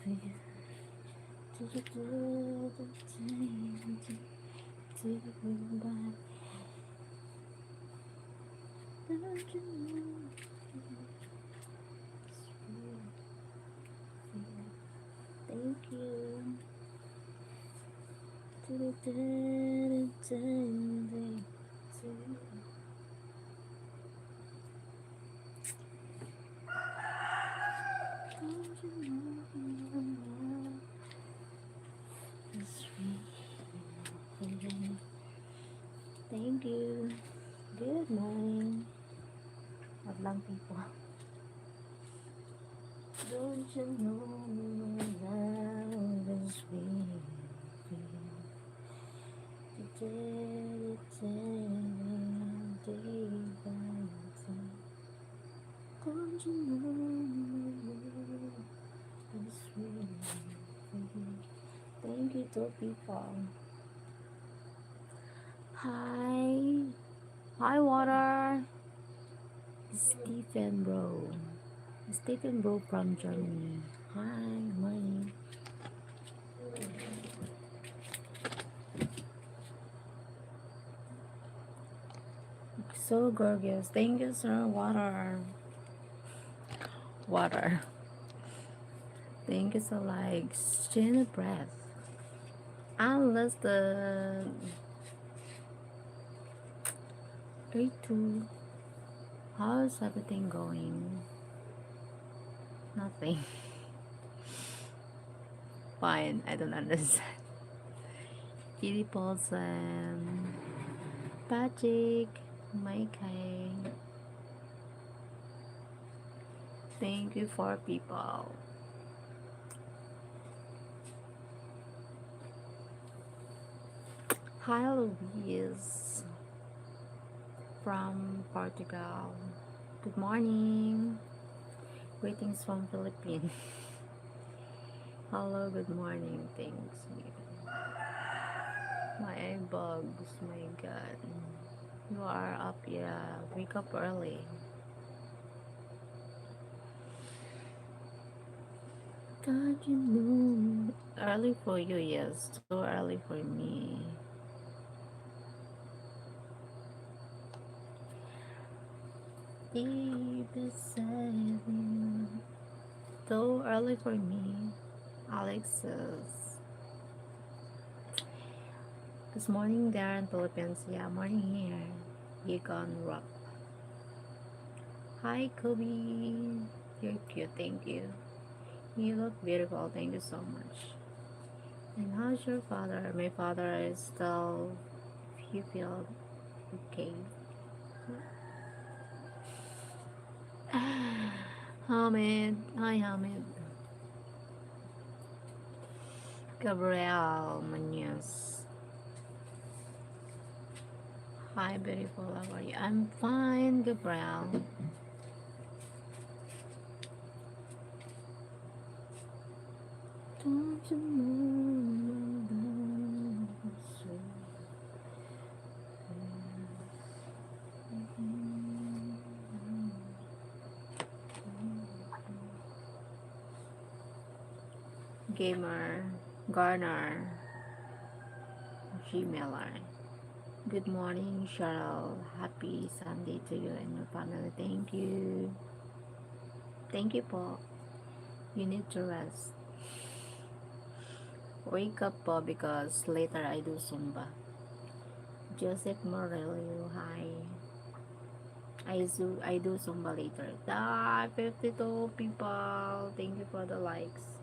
Thank you. Thank you. Good morning. Madlang people. Don't you know love is sweet? Don't you know it's sweet? Thank you to people. Hi. Hi, water. Stephen bro. Stephen bro from Germany. Hi, morning. So gorgeous. Thank you, sir. Water. Water. Thank you so like chin breath. Unless the 82. How's everything going? Nothing. Fine. I don't understand. Kitty Paulson. Patrick. Mikey. Thank you for people. Hi Louise from Portugal. Good morning. Greetings from Philippines. Hello, good morning. Thanks. My bugs, my god. You are up, yeah. Wake up early. Don't you know? Early for you, yes. So early for me. Deep beside you. So early for me. Alexis. This morning there in Philippines. Yeah, morning here. You gone rock. Hi, Kobe. You're cute. Thank you. You look beautiful. Thank you so much. And how's your father? My father is still. You feel okay. Hamid. Hi, Hamid. Gabriel Munoz. Hi, beautiful. How are you? I'm fine, Gabriel. Don't you know Gamer, Garner, Gmailer. Good morning, Cheryl. Happy Sunday to you and your family. Thank you. Thank you, Paul. You need to rest. Wake up, Paul, because later I do Zumba. Joseph Morello, hi. I do Zumba later. 52 people. Thank you for the likes.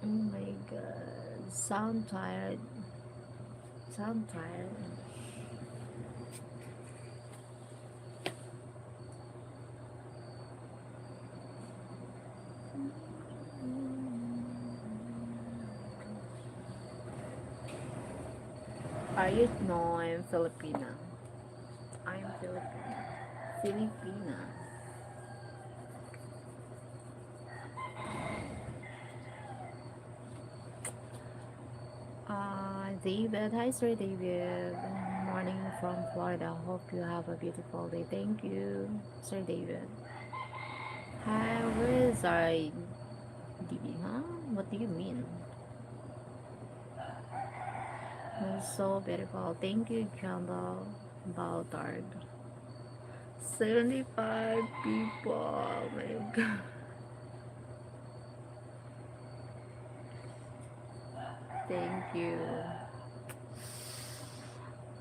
Oh my god. Sound tired. Sound tired. Are you? No, I'm Filipina. I'm Filipina. Filipina. David. Hi, Sir David. Morning from Florida. Hope you have a beautiful day. Thank you, Sir David. Hi, where is sorry. Huh? What do you mean? You're so beautiful. Thank you, Candle Baltard. 75 people. Oh my god. Thank you.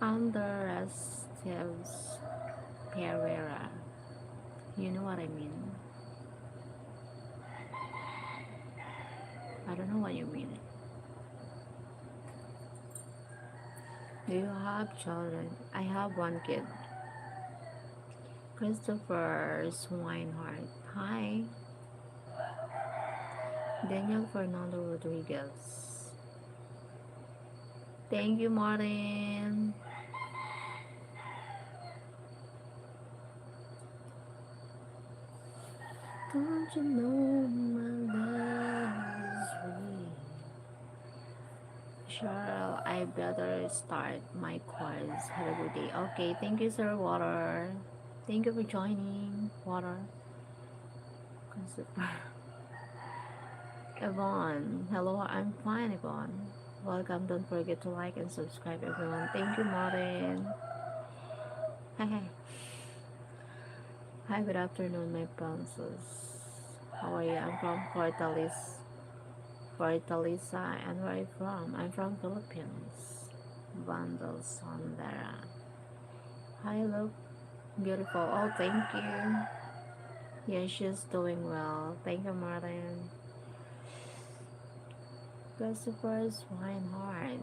Andres Pereira. You know what I mean? I don't know what you mean. Do you have children? I have one kid. Christopher Swinehart. Hi. Daniel Fernando Rodriguez. Thank you, Martin. Don't you know my love is real? Cheryl, I better start my course. Have a good day. Okay, thank you, Sir Water. Thank you for joining, Water. Christopher. Yvonne. Hello, I'm fine, Yvonne. Welcome. Don't forget to like and subscribe, everyone. Thank you, Martin. Hey. Hi, good afternoon, my princess. How are you? I'm from Fortaleza, and where are you from? I'm from Philippines. Vandal Sondera. Hi, look beautiful. Oh, thank you. Yeah, she's doing well. Thank you, Martin. Christopher Swinehart.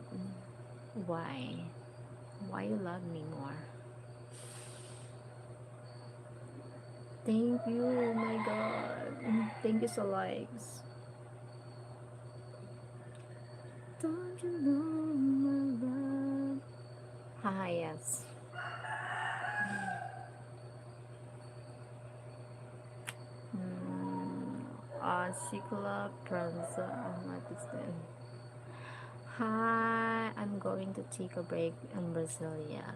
Why? Why you love me more? Thank you, oh my god. Thank you so likes. Don't you know my love? Hi, yes. Sikula Pranza. What is that? Hi, I'm going to take a break in Brasilia.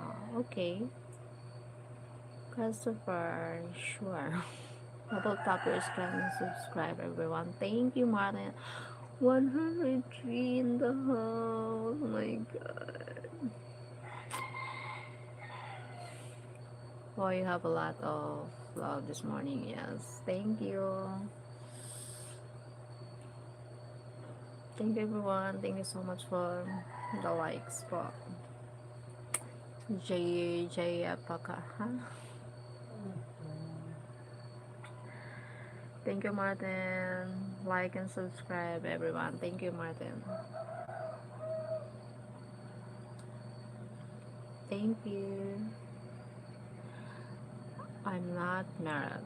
Oh, okay. Christopher, sure. Double tap your screen and subscribe, everyone. Thank you, Martin. 103 in the house. Oh my god. Oh, you have a lot of love this morning. Yes. Thank you. Thank you, everyone. Thank you so much for the likes. For J Apaka. Huh? Thank you, Martin. Like and subscribe, everyone. Thank you, Martin. Thank you. I'm not married,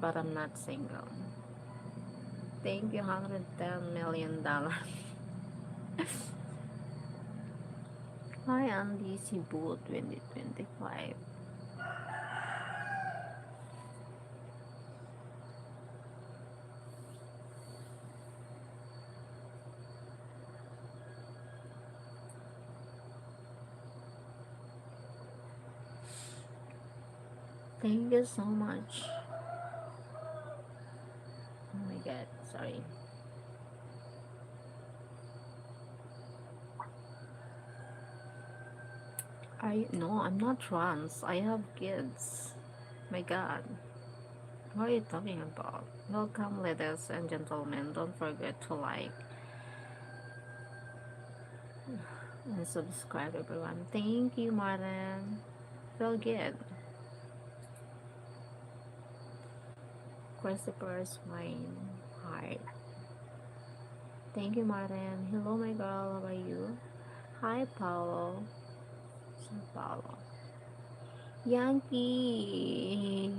but I'm not single. Thank you, $110 million. Hi, Andy Cebu 2025. Thank you so much. Oh my god, sorry. No, I'm not trans. I have kids. My god. What are you talking about? Welcome, ladies and gentlemen. Don't forget to like and subscribe, everyone. Thank you, Martin. Feel good. Christopher's wine heart. Thank you, Martin. Hello, my girl. How are you? Hi, Paolo. San Paulo. Yankee.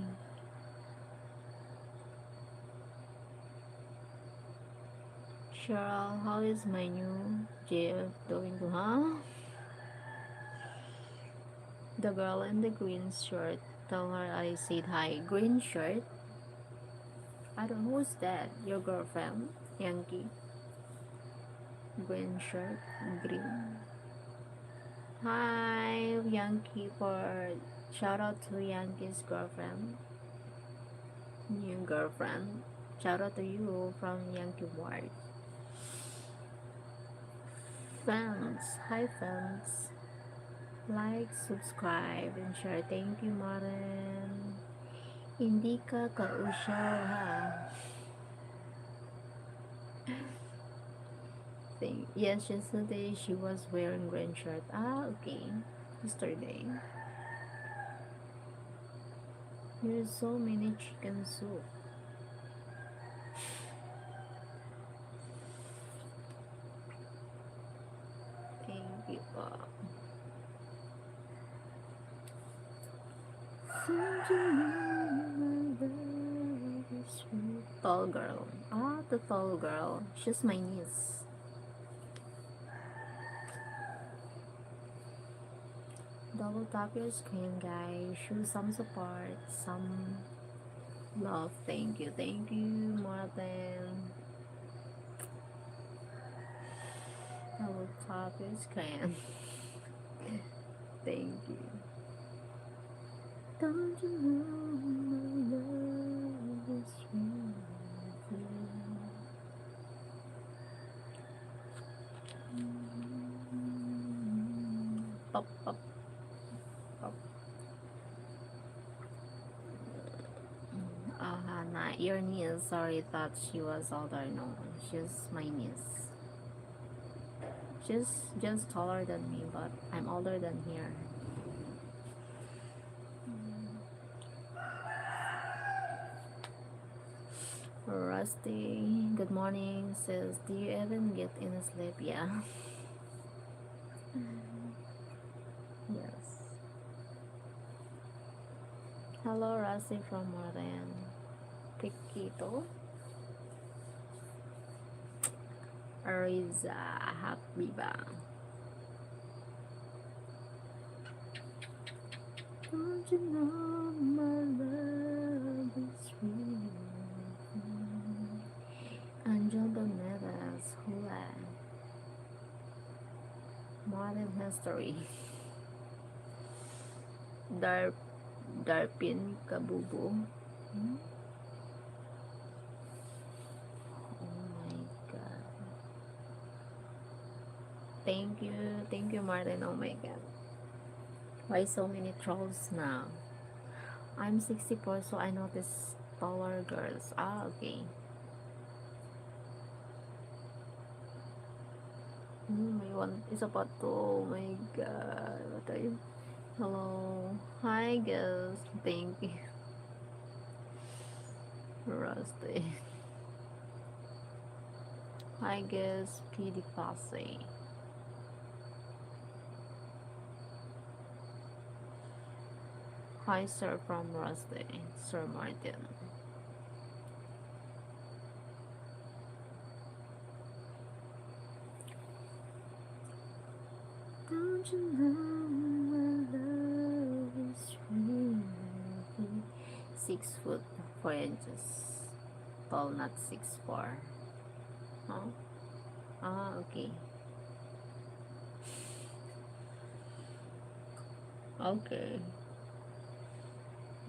Cheryl, how is my new Jeff doing? Huh? The girl in the green shirt. Tell her I said hi. Green shirt? I don't know who's that. Your girlfriend? Yankee? Green shirt? Green. Hi, Yankee, for shout out to Yankee's girlfriend. girlfriend. Shout out to you from Yankee Ward. Fans, hi fans. Like, subscribe, and share. Thank you, Maren. Hindi ka kausyaw, ha? Yes, yesterday she was wearing green shirt. Ah, okay. Yesterday. There's so many chicken soup. Thank you po. Tall girl. Ah, the tall girl. She's my niece. Double tap your screen, guys. Show some support, some love. Thank you. Thank you, Martin. Double tap your screen. Thank you. Don't you know my love is real? Pop, pop, pop. Not your niece. Sorry, thought she was older. No, she's my niece. She's just taller than me, but I'm older than her. Rusty, good morning. Says, do you even get any sleep? Yeah. Yes. Hello, Rusty from Moran. Piquito. Ariza Habiba. Don't you know my love is real? Angel Donegas, Hula. Modern history. Darpin Kabubo. Hmm? Oh my god. Thank you, Martin. Oh my god. Why so many trolls now? I'm 64, so I notice taller girls. Ah, okay. My one is about to. Oh my god. What are you? Hello. Hi, guys. Thank you. Rusty. Hi, guys. PD Posse. Hi, sir, from Rusty. Sir Martin. Don't you know my love is real? 6 foot 4 inches tall, not 6'4". Huh? Ah, okay. Okay.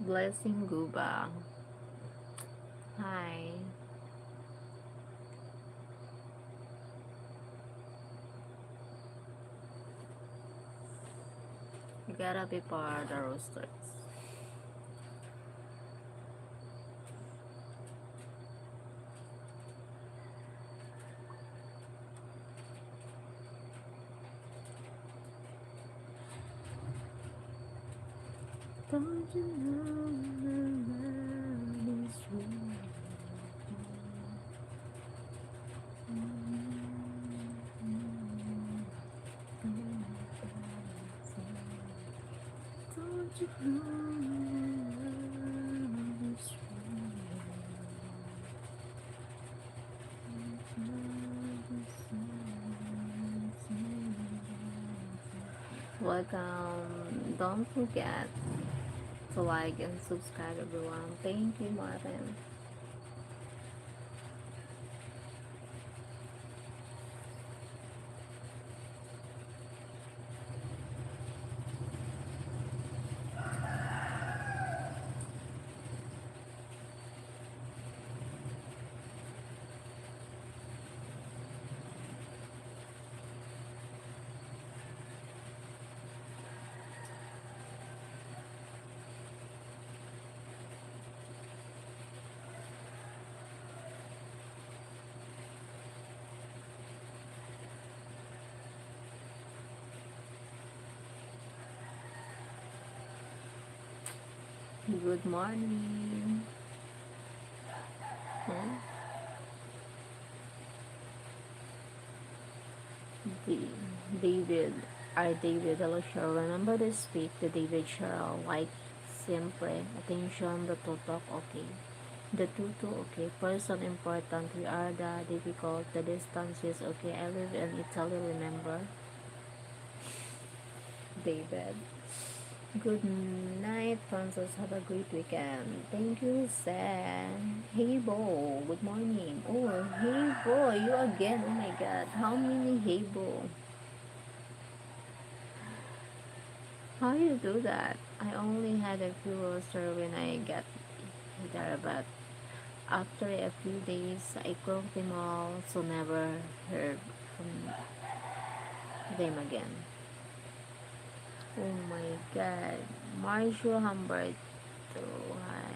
Blessing Guba. Hi. You gotta be part of the roosters. Don't you know my love is real? Don't you know my love is real? Welcome. Don't forget to like and subscribe, everyone. Thank you, Martin. Good morning. Hmm? D- David. David. Hello, Cheryl. Remember to speak to David, Cheryl. Like, siempre. Attention, the tutok, okay. The tutu, okay. Person important. We are the difficult. The distance is okay. I live in Italy, remember? David. Good night, Francis. Have a great weekend. Thank you, Sam. Hey, Bo. Good morning. Oh, hey, Bo. You again. Oh, my God. How many hey, Bo? How you do that? I only had a few roster when I got there, but after a few days, I croaked them all, so never heard from them again. Oh my God. Marshall Humbert. Oh, hi.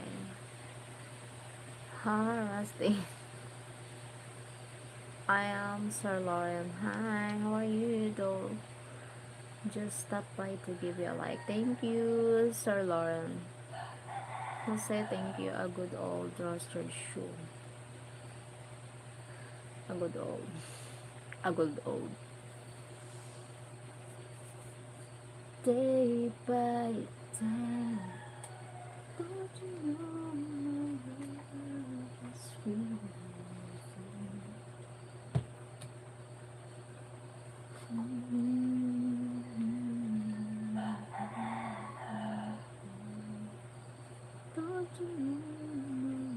Hi, Rusty. I am Sir Lauren. Hi, how are you, though? Just stop by to give you a like. Thank you, Sir Lauren. Jose, thank you. A good old roasted shoe. A good old. A good old. Day by day. Don't you know my love is real? Don't you know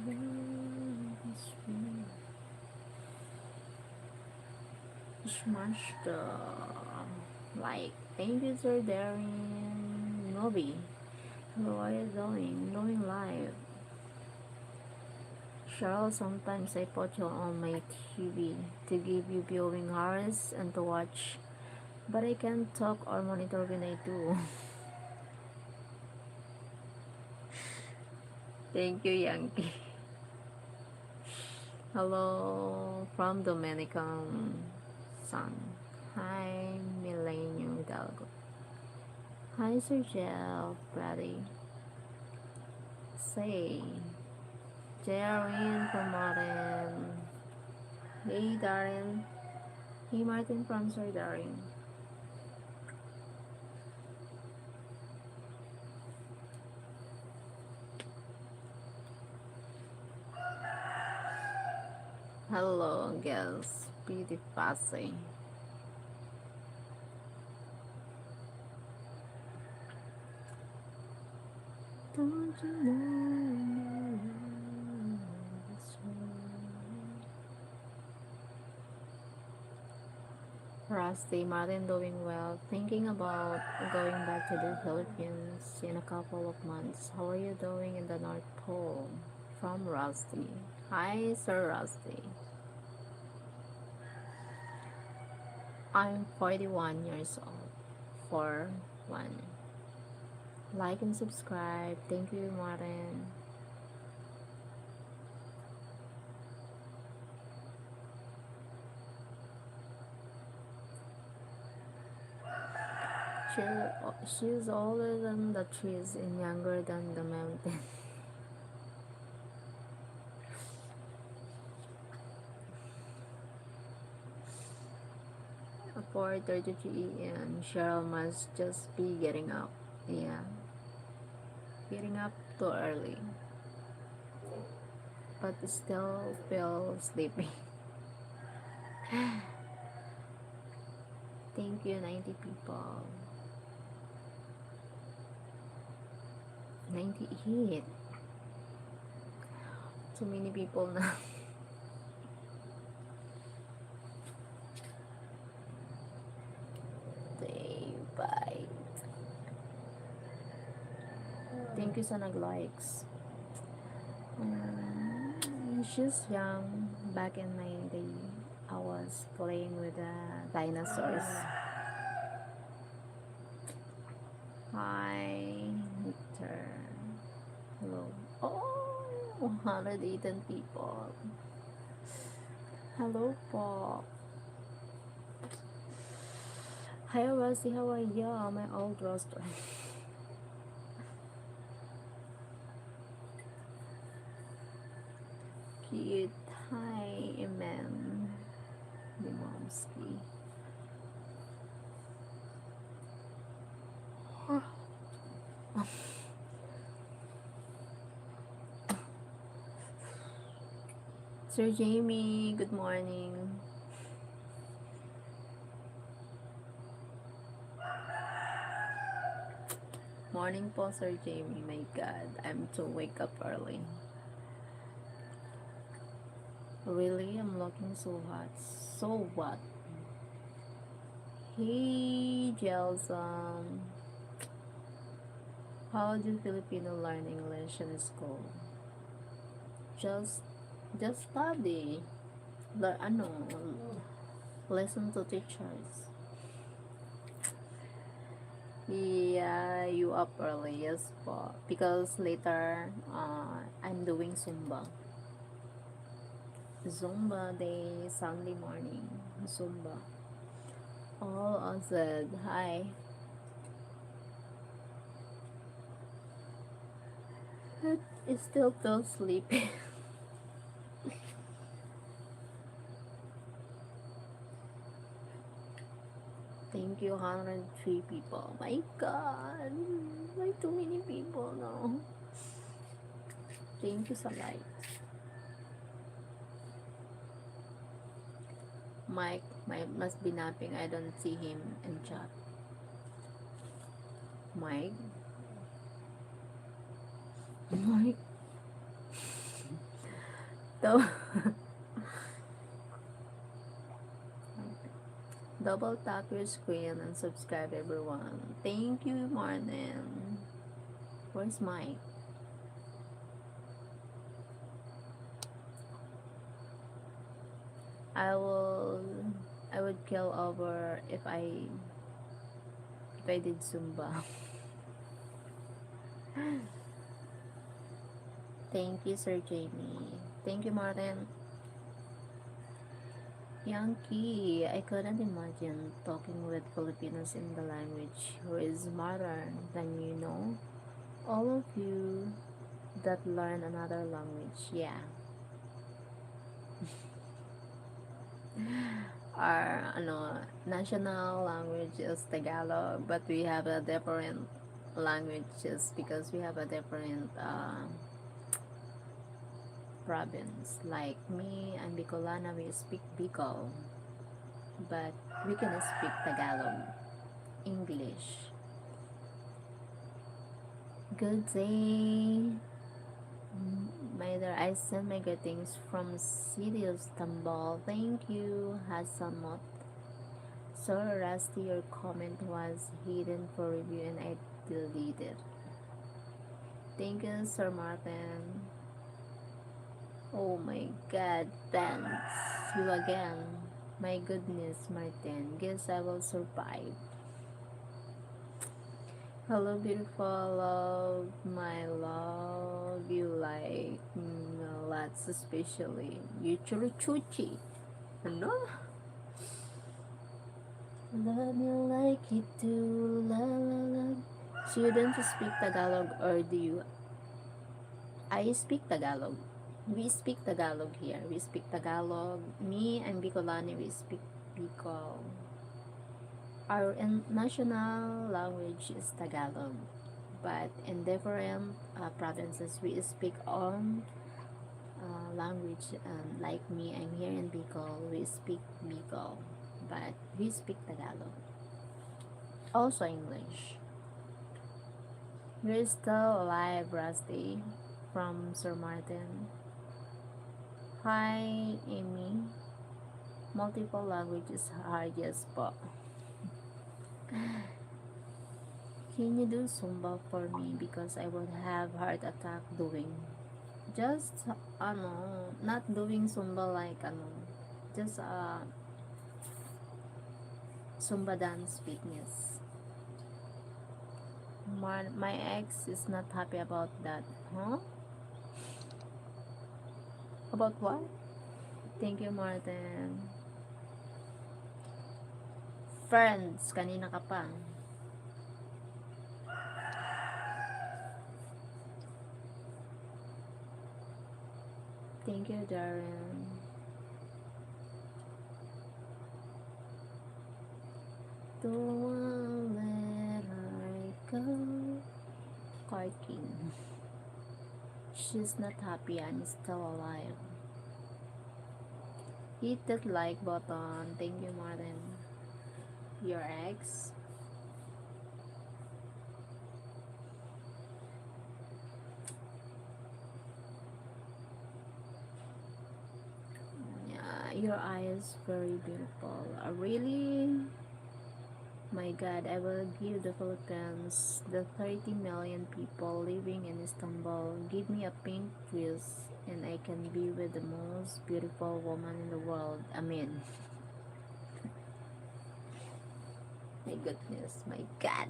my love is real? Smash the like. Thank you, Sir Darren Novi. How are you doing? Doing live. Cheryl, sometimes I put you on my TV to give you viewing hours and to watch, but I can't talk or monitor when I do. Thank you, Yankee. Hello from Dominican Sun. Hi, Millennium Hidalgo. Hi, Sir Jeff, Brady. Say, Darren from Martin. Hey, Darren. Hey, Martin from Sir Darren. Hello, girls. Pretty fussy. Don't you know it's Rusty Martin doing well. Thinking about going back to the Philippines in a couple of months. How are you doing in the North Pole? From Rusty. Hi, Sir Rusty. I'm 41 years old. For one. Like and subscribe. Thank you, Martin. She, she's older than the trees and younger than the mountain. 4:33 and Cheryl must just be getting up. Yeah, getting up too early, but still feel sleepy. Thank you, 90 people. 98. Too many people now. Say bye. Thank you sa nag-likes. She's young. Back in my day, I was playing with the dinosaurs. Hi, Victor. Hello. Oh, 118 people. Hello po. Hi, Rosie. How are you? My old roster. cute. Hi, Amen. Dimomski. Sir Jamie, good morning. Morning po, Sir Jamie. My God, I'm to wake up early. Really? I'm looking so hot. So what? Hey, Jelson. How do Filipino learn English in school? Just, just study. Listen to teachers. Yeah, you up early, yes po. Because later, I'm doing Zumba day, Sunday morning. Zumba. All I said, hi. It still feels sleepy. Thank you, 103 people. My God. Why too many people now? Thank you so much. Mike must be napping. I don't see him in chat. Mike? Mike? Dou- Double tap your screen and subscribe, everyone. Thank you, Martin. Where's Mike? I will I would kill over if I did Zumba. Thank you, Sir Jamie. Thank you, Martin. Yankee, I couldn't imagine talking with Filipinos in the language who is smarter than you know. All of you that learn another language, yeah. Our national language is Tagalog, but we have a different languages because we have a different province. Like me and Bicolana, we speak Bicol, but we can speak Tagalog, English. Good day. My dear, I send my greetings from city of Istanbul. Thank you, Hassanot. So Rusty, your comment was hidden for review and I deleted. Thank you, Sir Martin. Oh my God, thanks. You again. My goodness, Martin. Guess I will survive. Hello, beautiful love, my love. You like lots, especially you chuchi. Ano? Love me like it do, la la la. So you don't speak Tagalog or do you? I speak Tagalog. We speak Tagalog here. We speak Tagalog. Me and Bicolani, we speak Bicol. Our national language is Tagalog. But in different provinces, we speak on language. Like me, I'm here in Bicol. We speak Bicol. But we speak Tagalog. Also English. You're still alive, Rusty, from Sir Martin. Hi, Amy. Multiple languages hard, yes po. Can you do Zumba for me because I would have heart attack doing. Just not doing Zumba like just Zumba dance fitness. My ex is not happy about that. Huh? About what? Thank you, Martin. Friends, kanina ka pa. Thank you, Darren. Don't let her go. Card King. She's not happy and still alive. Hit that like button. Thank you, Martin. Your ex. Yeah, your eyes very beautiful. Really? My God, I will give the Philippines, the 30 million people living in Istanbul, give me a pink dress and I can be with the most beautiful woman in the world. Amen. My goodness, my God.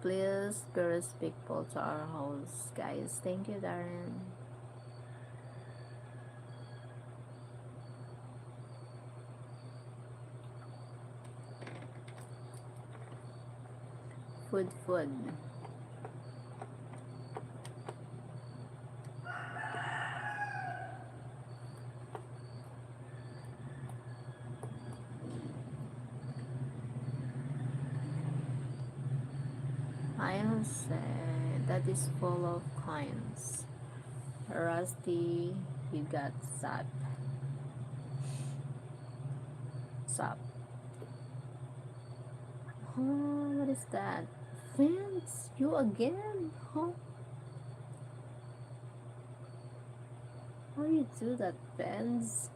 Please be respectful to our host, guys. Thank you, Darren. Food. I will say that is full of coins. Rusty, you got sap. Sap. Oh, what is that? Vince, you again? Huh? How you do that, Vince?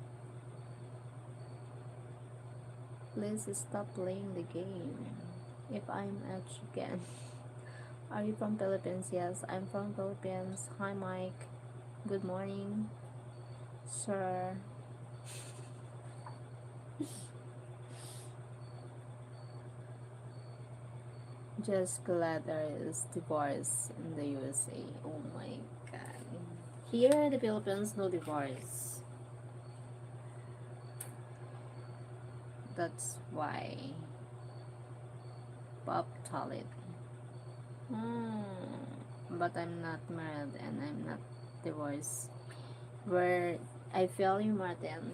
Please stop playing the game. If I'm a chicken. Are you from Philippines? Yes, I'm from Philippines. Hi, Mike. Good morning, sir. Just Glatter is divorced in the USA. Oh my God. Here in the Philippines, no divorce. That's why Pop Toilet. But I'm not married and I'm not divorced. Where I feel you, Martin.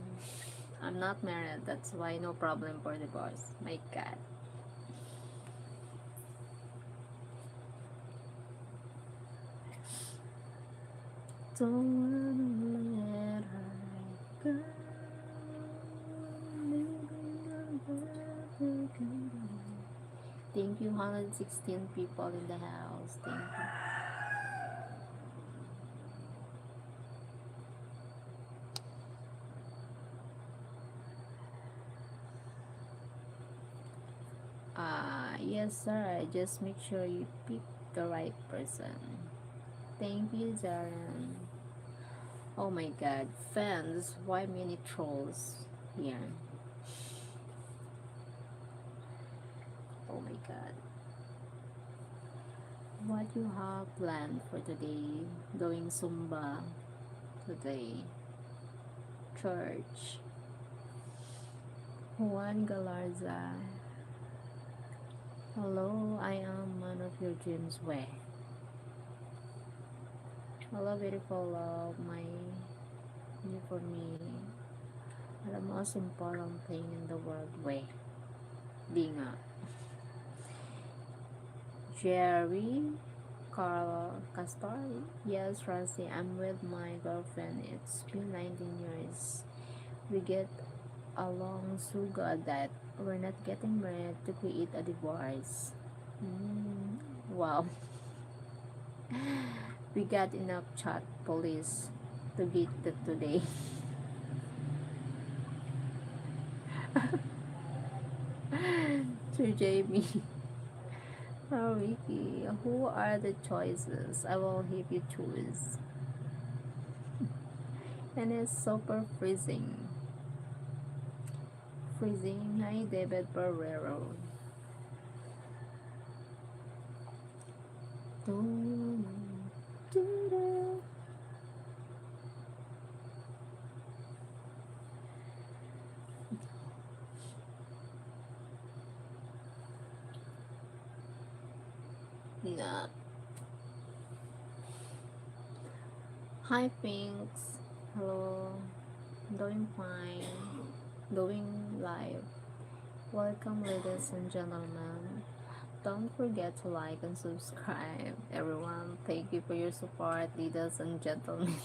I'm not married. That's why no problem for divorce. My God. Don't let her go. Thank you, 116 people in the house. Thank you. Yes, sir. Just make sure you pick the right person. Thank you, Darren. Oh my God, fans! Why many trolls here? Oh my God. What you have planned for today? Doing Zumba today. Church. Juan Galarza. Hello, I am one of your dreams. Where? Hello, beautiful love. My you for me. The most important thing in the world. Where? Being a Jerry. Carl Castor. Yes, Francie, I'm with my girlfriend. It's been 19 years. We get along so good that we're not getting married to create a divorce. Wow. We got enough chat police to get that today. To Jamie. Oh, Vicky, who are the choices? I will help you choose. And it's super freezing. Freezing. Hi, David Barrero. Dun, dun, dun. Nah. Hi, Pinks. Hello. Doing fine. Doing live. Welcome, ladies and gentlemen. Don't forget to like and subscribe, everyone. Thank you for your support, ladies and gentlemen.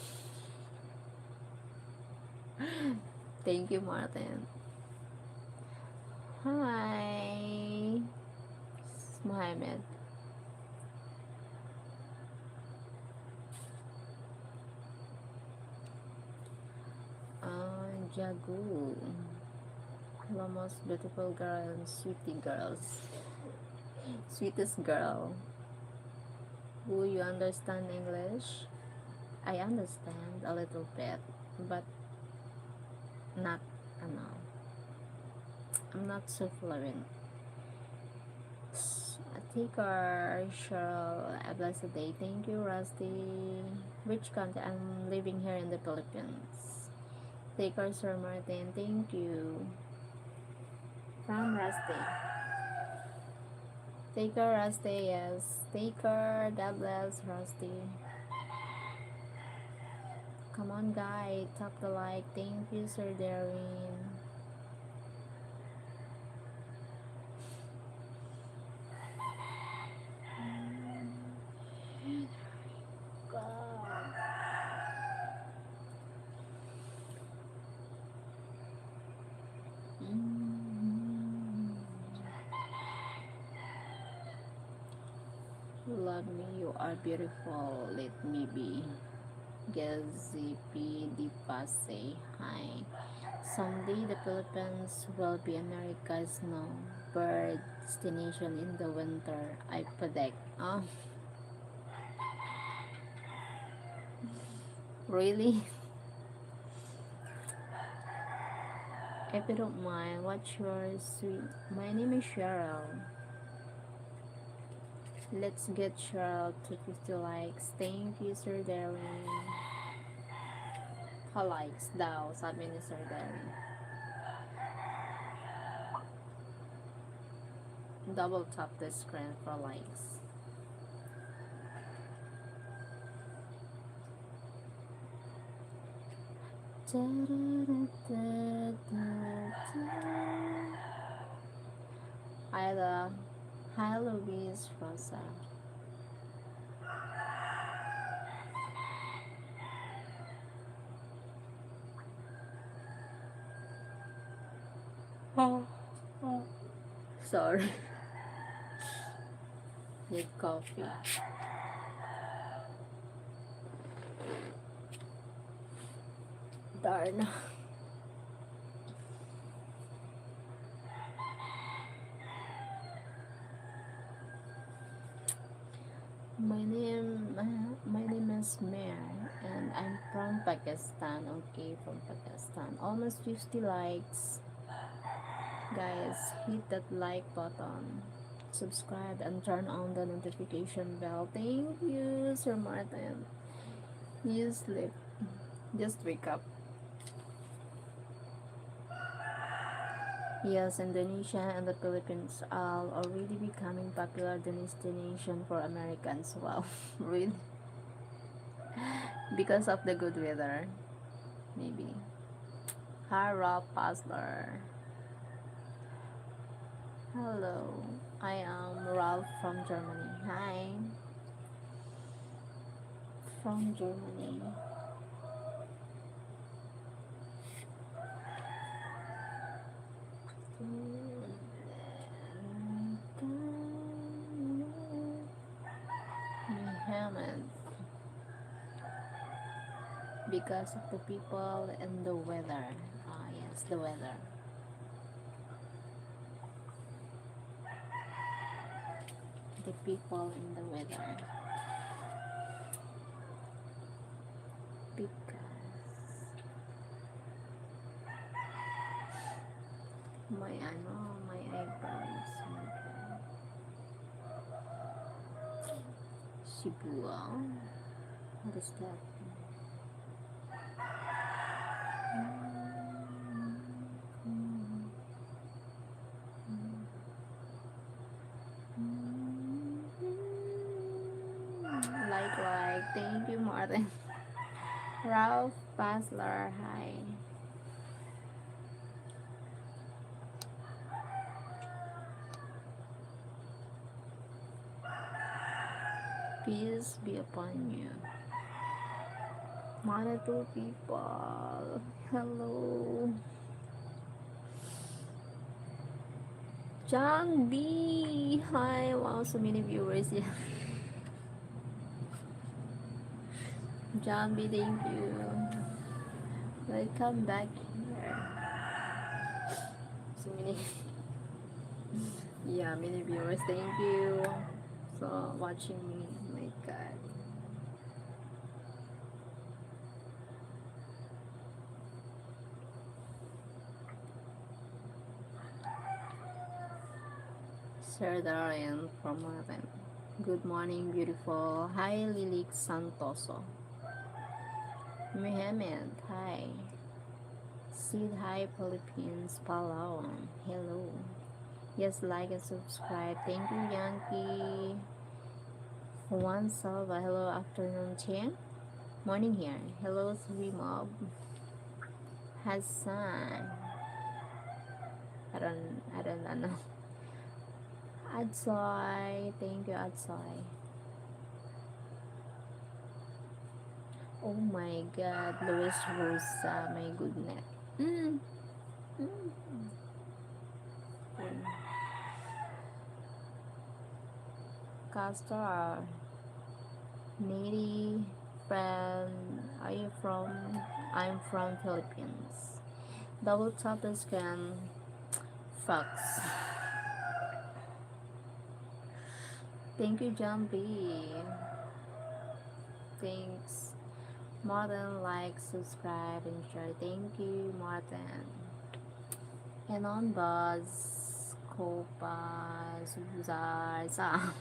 Thank you, Martin. Hi, Mohammed. Jagu. The most beautiful girl and sweetie girls. Sweetest girl. Do you understand English? I understand a little bit, but not, ano, I'm not so fluent. Take our Cheryl, a blessed day. Thank you, Rusty. Which country? I'm living here in the Philippines. Take our Sir Martin. Thank you. From Rusty. Take our Rusty, yes. Take our, God bless, Rusty. Come on, guy. Tap the like. Thank you, Sir Darwin. Love me, you are beautiful. Let me be. Gazipi Dipase. Hi. Someday the Philippines will be America's snow bird destination in the winter. I predict. Oh, really? If you don't mind, what's your sweet? My name is Cheryl. Let's get Cheryl to 50 likes. Thank you, Sir Darren. How likes daw, sabi ni Sir Darren. Double tap the screen for likes. Hi, Louise Rosa. Oh, oh. Sorry. Need coffee. Darn. My name is Mer, and I'm from Pakistan. Okay, from Pakistan. Almost 50 likes. Guys, hit that like button, subscribe, and turn on the notification bell. Thank you, Sir Martin. You sleep. Just wake up. Yes, Indonesia and the Philippines are already becoming popular destination for Americans. Wow, really? Because of the good weather, maybe. Hi, Rob Pastor. Hello, I am Ralph from Germany. Hi, from Germany. Muhammad. Because of the people and the weather. Ah, yes, the weather. The people and the weather. Because my eyebrows. Shibuya. What is that? Like, thank you, Martin. Ralph Basler, hi. Peace be upon you. Manito people, hello. John B, hi. Wow, so many viewers. Yeah. John B, thank you. Welcome back here. So many, yeah, many viewers. Thank you for watching me. My God. Sir Darian from Martin. Good morning, beautiful. Hi, Lilik Santoso. Mohammed, hi. Sid, hi, Philippines, Palawan. Hello. Yes, like and subscribe. Thank you, Yankee. Once up, hello, afternoon, Chen. Morning here. Hello, Mob. Hassan. I don't know. Adsoy. Thank you, Adsoy. Oh my God, Luis Rosa, my goodness. Mm. Mm. Castor, Nady, friend, are you from? I'm from Philippines. Double tap the scan. Fox. Thank you, John B. Thanks. Martin, like, subscribe, and share. Thank you, Martin. And on Buzz, Copa, Zaza.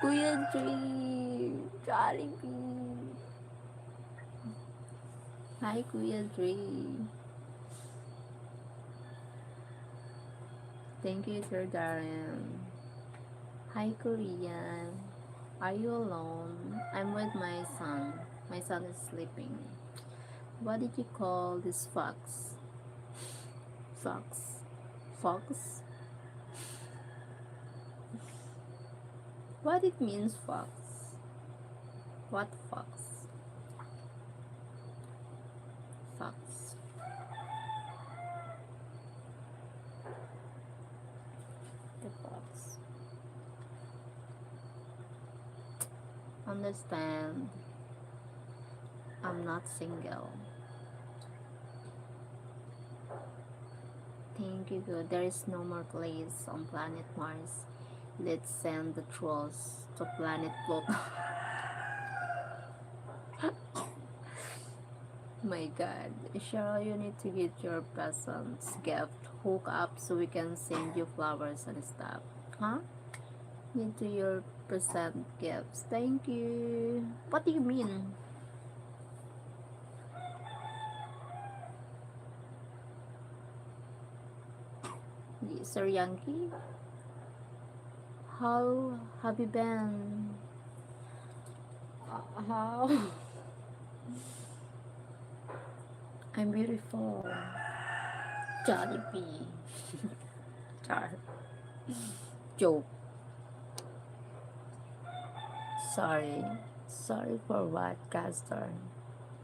Kuya Dre, Jollibee. Hi, Kuya Dre. Thank you, Sir Darren. Hi, Korean. Are you alone? I'm with my son. My son is sleeping. What did you call this fox? Fox? Fox? What it means, fox? What fox? Fox. The fox. Understand. I'm not single. Thank you, good. There is no more place on planet Mars. Let's send the trolls to planet Pluto. My God. Cheryl, you need to get your presents gift hook up so we can send you flowers and stuff. Huh? Need to your present gifts. Thank you. What do you mean? Sir Yankee? How have you been? How? I'm beautiful. Jollibee. Char. Joke. Sorry. Sorry for what, Castor?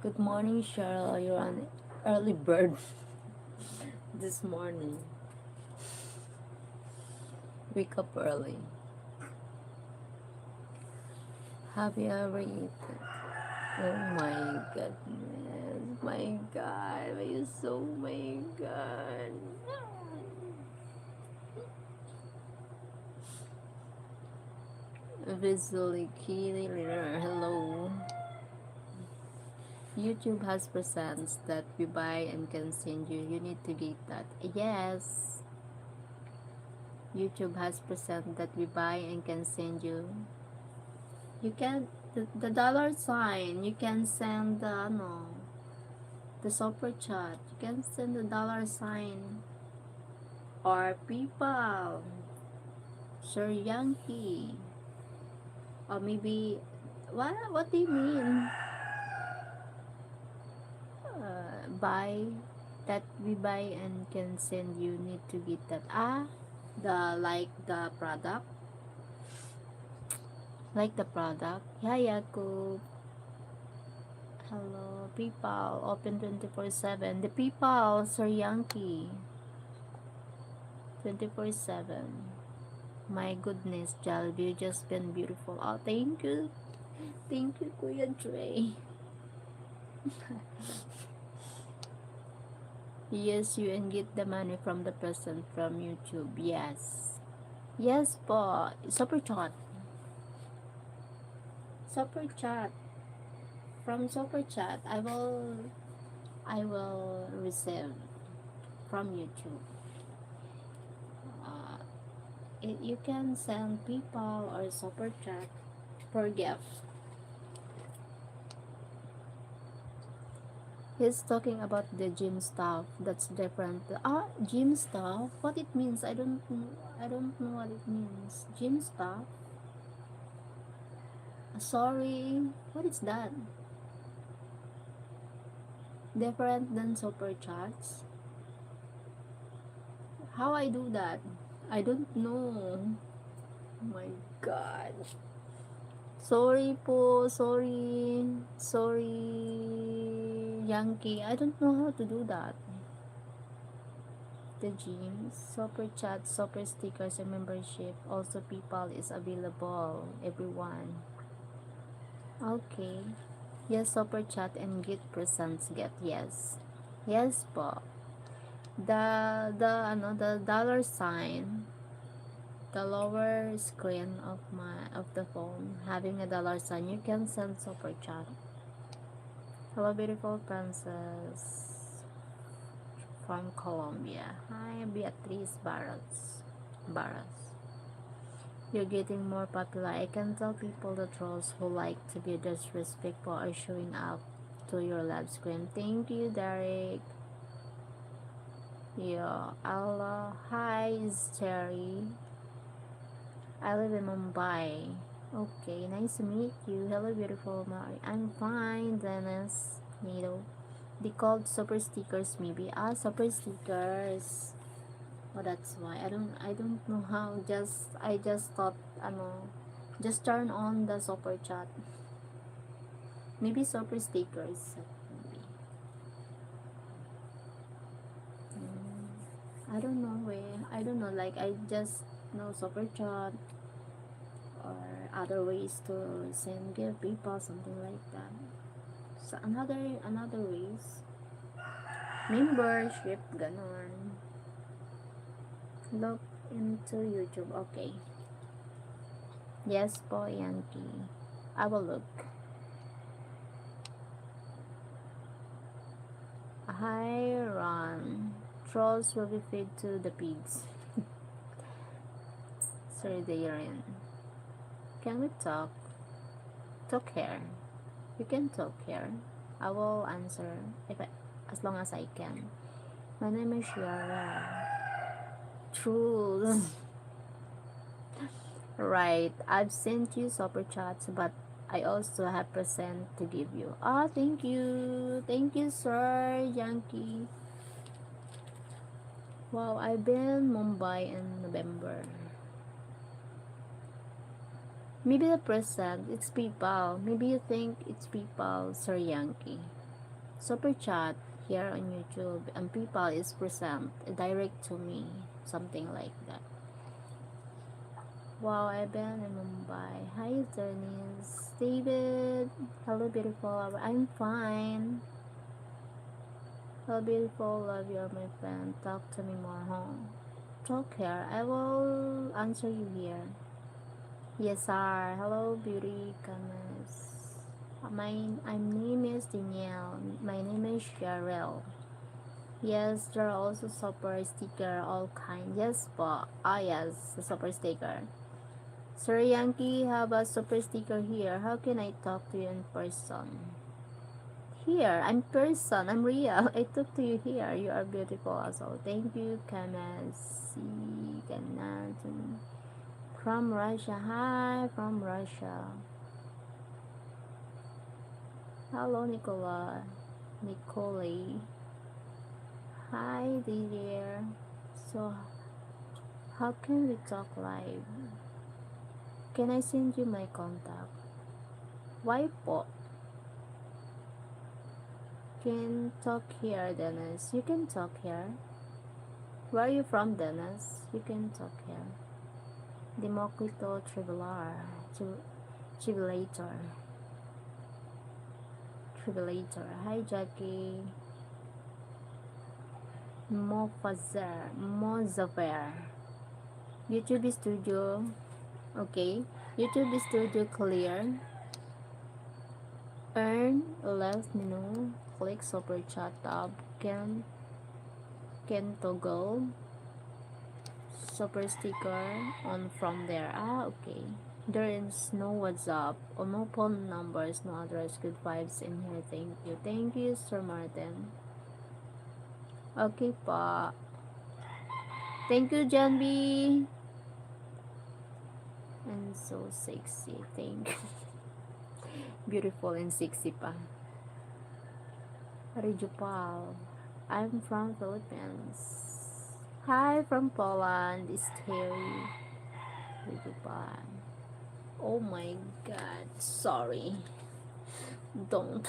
Good morning, Cheryl. You're an early bird this morning. Wake up early. Have you ever eaten? Oh my goodness. My God. Why you so my God? Visually key. Hello. YouTube has presents that we buy and can send you. You need to get that. Yes. YouTube has present that we buy and can send you. You can the dollar sign. You can send the no the super chat. You can send the dollar sign or people. Sir Yankee. Or maybe what do you mean? buy, that we buy and can send, you need to get that. The product. Yeah, Yakub. Hello, people. Open 24/7. The people, Sir Yankee. 24/7. My goodness, Jalby, you just been beautiful. Oh, thank you. Thank you, Kuya Dre. Yes, you and get the money from the person from YouTube. Yes. Yes po. Super chat. Super chat. From super chat, I will receive from YouTube. Uh, you can send people or super chat per gift. He's talking about the gym stuff. That's different. Gym stuff. What it means? I don't know. I don't know what it means. Gym stuff. Sorry. What is that? Different than super chats. How I do that? I don't know. Oh my God. Sorry po. Sorry. Sorry. Yankee. I don't know how to do that. The gyms, super chat, super stickers, and membership. Also, PayPal is available. Everyone. Okay. Yes, super chat and get presents. Get yes. Yes po. The dollar sign, the lower screen of the phone, having a dollar sign, you can send super chat. Hello, beautiful princess from Colombia. Hi, Beatriz Barras. You're getting more popular. I can tell people the trolls who like to be disrespectful are showing up to your live screen. Thank you, Derek. Yeah, Allah. Hi, it's Terry. I live in Mumbai. Okay, nice to meet you. Hello, beautiful Mari. I'm fine, Dennis. Nito. They called super stickers, maybe. Super stickers. Oh, that's why. I don't know how. I just thought, just turn on the super chat. Maybe super stickers. Maybe. I don't know where. I don't know. Like, I just know super chat or other ways to send give people something like that. So another ways. Membership, ganon. Look into YouTube. Okay. Yes po, Yankee. I will look. Hi, Ron. Trolls will be fed to the pigs. Sir Darren. Can we talk? Talk here. You can talk here. I will answer as long as I can. My name is Sheryl. True. Right. I've sent you super chats, but I also have present to give you. Thank you. Thank you, Sir Yankee. Wow, I've been Mumbai in November. Maybe the present, it's people. Maybe you think it's people, Sir Yankee. Super chat here on YouTube, and people is present direct to me. Something like that. Wow, I've been in Mumbai. Hi, Denise. David. Hello, beautiful. I'm fine. Hello, beautiful. Love you, my friend. Talk to me more, home. Talk here. I will answer you here. Yes, sir. Hello, beauty comments. My name is Danielle. My name is Sheryl. Yes, there are also super sticker, all kind. Yes, po. Yes, the super sticker. Sir Yankee, have a super sticker here. How can I talk to you in person? Here, I'm person. I'm real. I talk to you here. You are beautiful also. Thank you, Kamasi. From Russia. Hi, from Russia. Hello, Nicola. Nicole. Hi dear. So how can we talk live? Can I send you my contact? Why po? Can talk here, Dennis. You can talk here. Where are you from, Dennis? You can talk here. Democrito Tribular. Tribulator. Tribulator. Hi Jackie. Mozaver. YouTube studio. Okay. YouTube studio clear. Earn left menu. Click super chat tab. Can toggle super sticker on from there. Okay. There is no WhatsApp or no phone numbers, no address. Good vibes in here. Thank you. Thank you, Sir Martin. Okay pa. Thank you, John B. And so sexy. Thank you. Beautiful and sexy pa. Rijupal. I'm from Philippines. Hi from Poland. It's Terry. Rijupal. Oh my god. Sorry. Don't.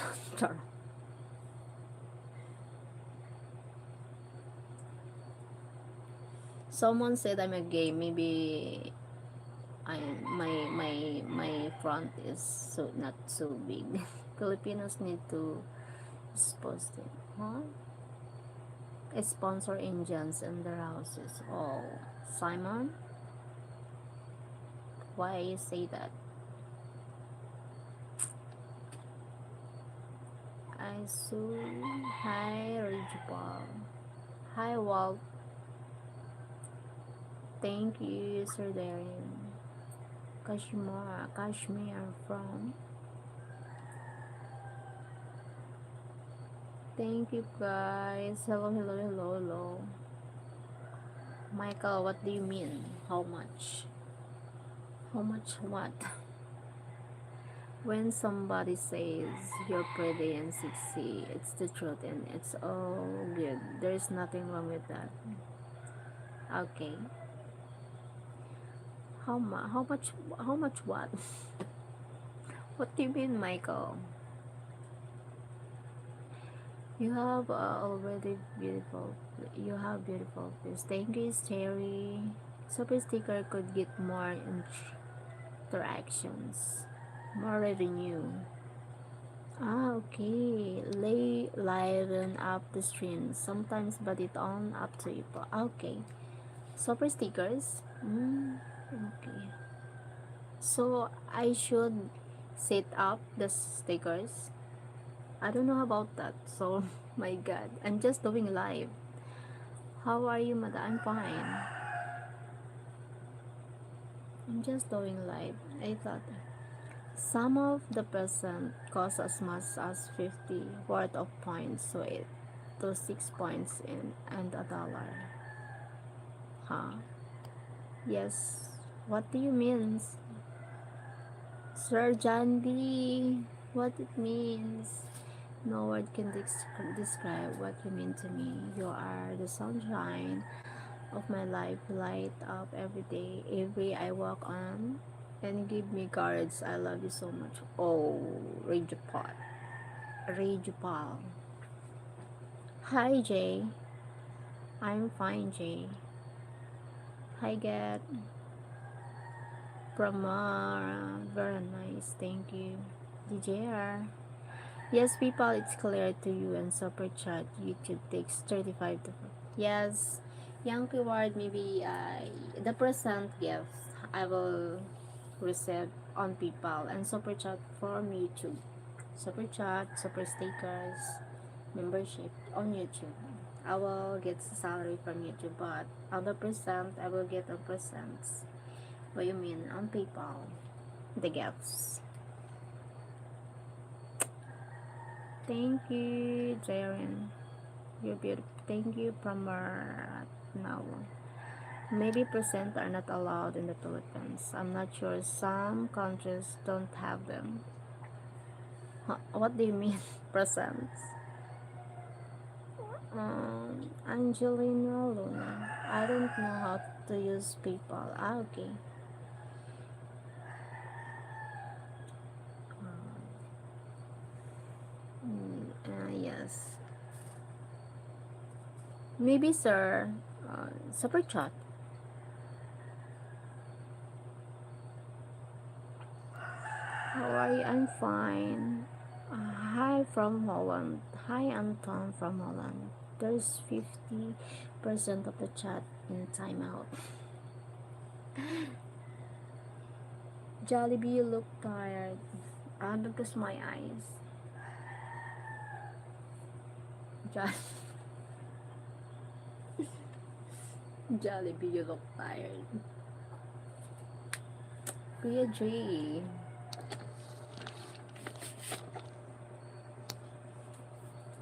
Someone said I'm a gay. Maybe I my front is so not so big. Filipinos need to post it. Huh? Sponsor Indians in their houses. Oh, Simon, why you say that? I so hi Rijpal. Hi Walt. Thank you, Sir Darian. Kashmir from. Thank you guys. Hello, hello, hello, hello. Michael, what do you mean? How much? How much what? When somebody says you're pretty and sexy, it's the truth and it's all good. There's nothing wrong with that. Okay. How much what? What do you mean, Michael? You have already beautiful. You have beautiful face. Thank you, Terry. Super sticker could get more interactions, more revenue. Okay. Lay liven up the stream. Sometimes, but it on up to you. Okay. Super stickers. Okay. So I should set up the stickers. I don't know about that. So my God, I'm just doing live. How are you, madam? I'm fine. I'm just doing live. I thought some of the present cost as much as 50 worth of points, so it to 6 points in and $1. Huh? Yes. What do you mean, Sir Jandy? What it means? No word can describe what you mean to me. You are the sunshine of my life, light up every day, every I walk on, and give me courage. I love you so much. Oh, Rajapal. Rajapal. Hi, Jay. I'm fine, Jay. Hi, Get. Pramara. Very nice. Thank you. DJR. Yes, people, it's clear to you and super chat. YouTube takes 35 to. Yes, young reward maybe the present gift I will receive on PayPal and super chat from YouTube. Super chat, super stickers, membership on YouTube. I will get salary from YouTube, but on the percent I will get a percent. What you mean on PayPal? The gifts. Thank you, Jaren. You're beautiful. Thank you, Pramar. Now, maybe percent are not allowed in the Philippines. I'm not sure. Some countries don't have them. Huh, what do you mean, percents? Angelina Luna. I don't know how to use PayPal. Okay. Yes. Maybe, sir. Super chat. How are you? I'm fine. Hi from Holland. Hi, Anton from Holland. There's 50% of the chat in timeout. Jollibee, you look tired. Because my eyes. Jollibee, you look tired. Kuya Dre.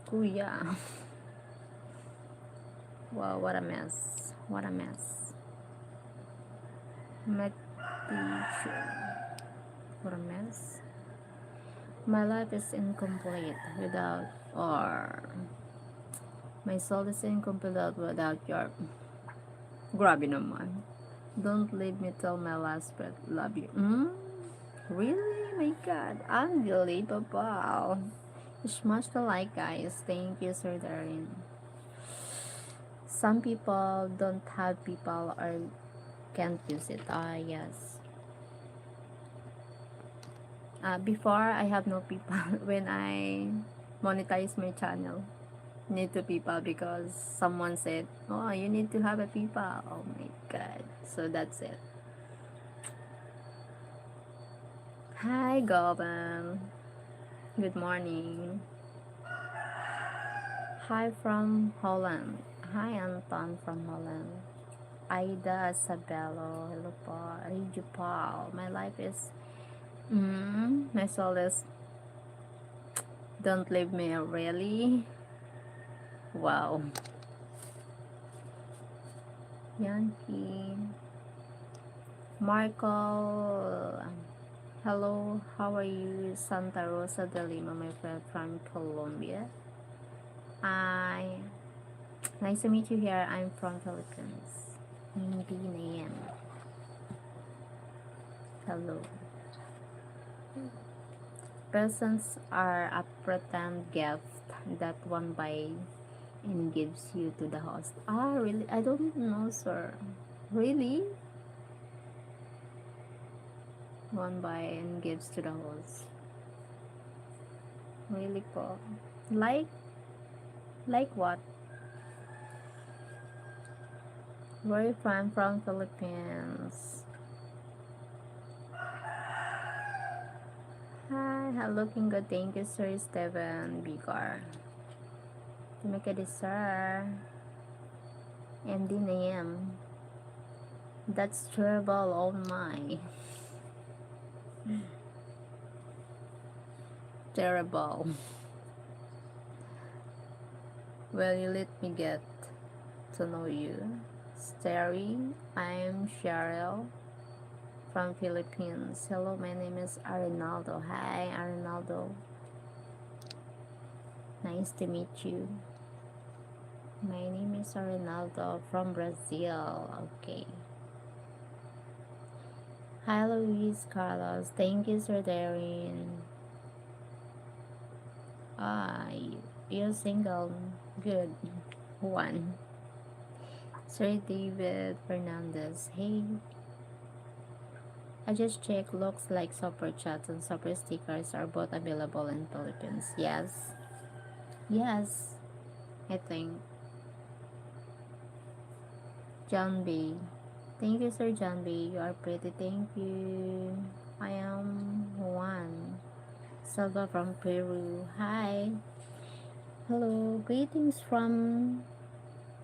Kuya. Wow, what a mess. What a mess. What a mess. My life is incomplete without, or my soul is incomplete without your. Grabe naman. Don't leave me till my last breath. Love you. Really? My God. Unbelievable. Smash the like, guys. Thank you, Sir Darren. Some people don't have people or can't use it. Yes. Before, I have no people. When I monetize my channel, need to people because someone said, oh, you need to have a people. Oh my God. So that's it. Hi, Govan. Good morning. Hi from Holland. Hi, Anton from Holland. Aida Sabello. Hello po. Reggie Paul. My life is... my soul is... Don't leave me, really? Wow. Yankee. Marco. Hello, how are you? Santa Rosa de Lima, my friend from Colombia. Nice to meet you here. I'm from Philippines. Hindi name. Hello. Presents are a pretend gift that one buy and gives you to the host. Really? I don't know, sir. Really? One buy and gives to the host. Really po? Like what? Where are you from? From Philippines. Hi, looking good. Thank you, Sir Steven Bicol. To make a dessert. And the name. That's terrible. Oh my. Terrible. Well, you let me get to know you. Starry, I'm Sheryl from Philippines. Hello, my name is Arnaldo. Hi, Arnaldo. Nice to meet you. My name is Arnaldo from Brazil. Okay. Hi, Luis Carlos. Thank you, Sir Darren. You're single. Good. One. Sir David Fernandez. Hey. I just checked. Looks like super chats and super stickers are both available in Philippines. Yes. Yes. I think. John B. Thank you, Sir John B. You are pretty. Thank you. I am Juan Silva from Peru. Hi. Hello. Greetings from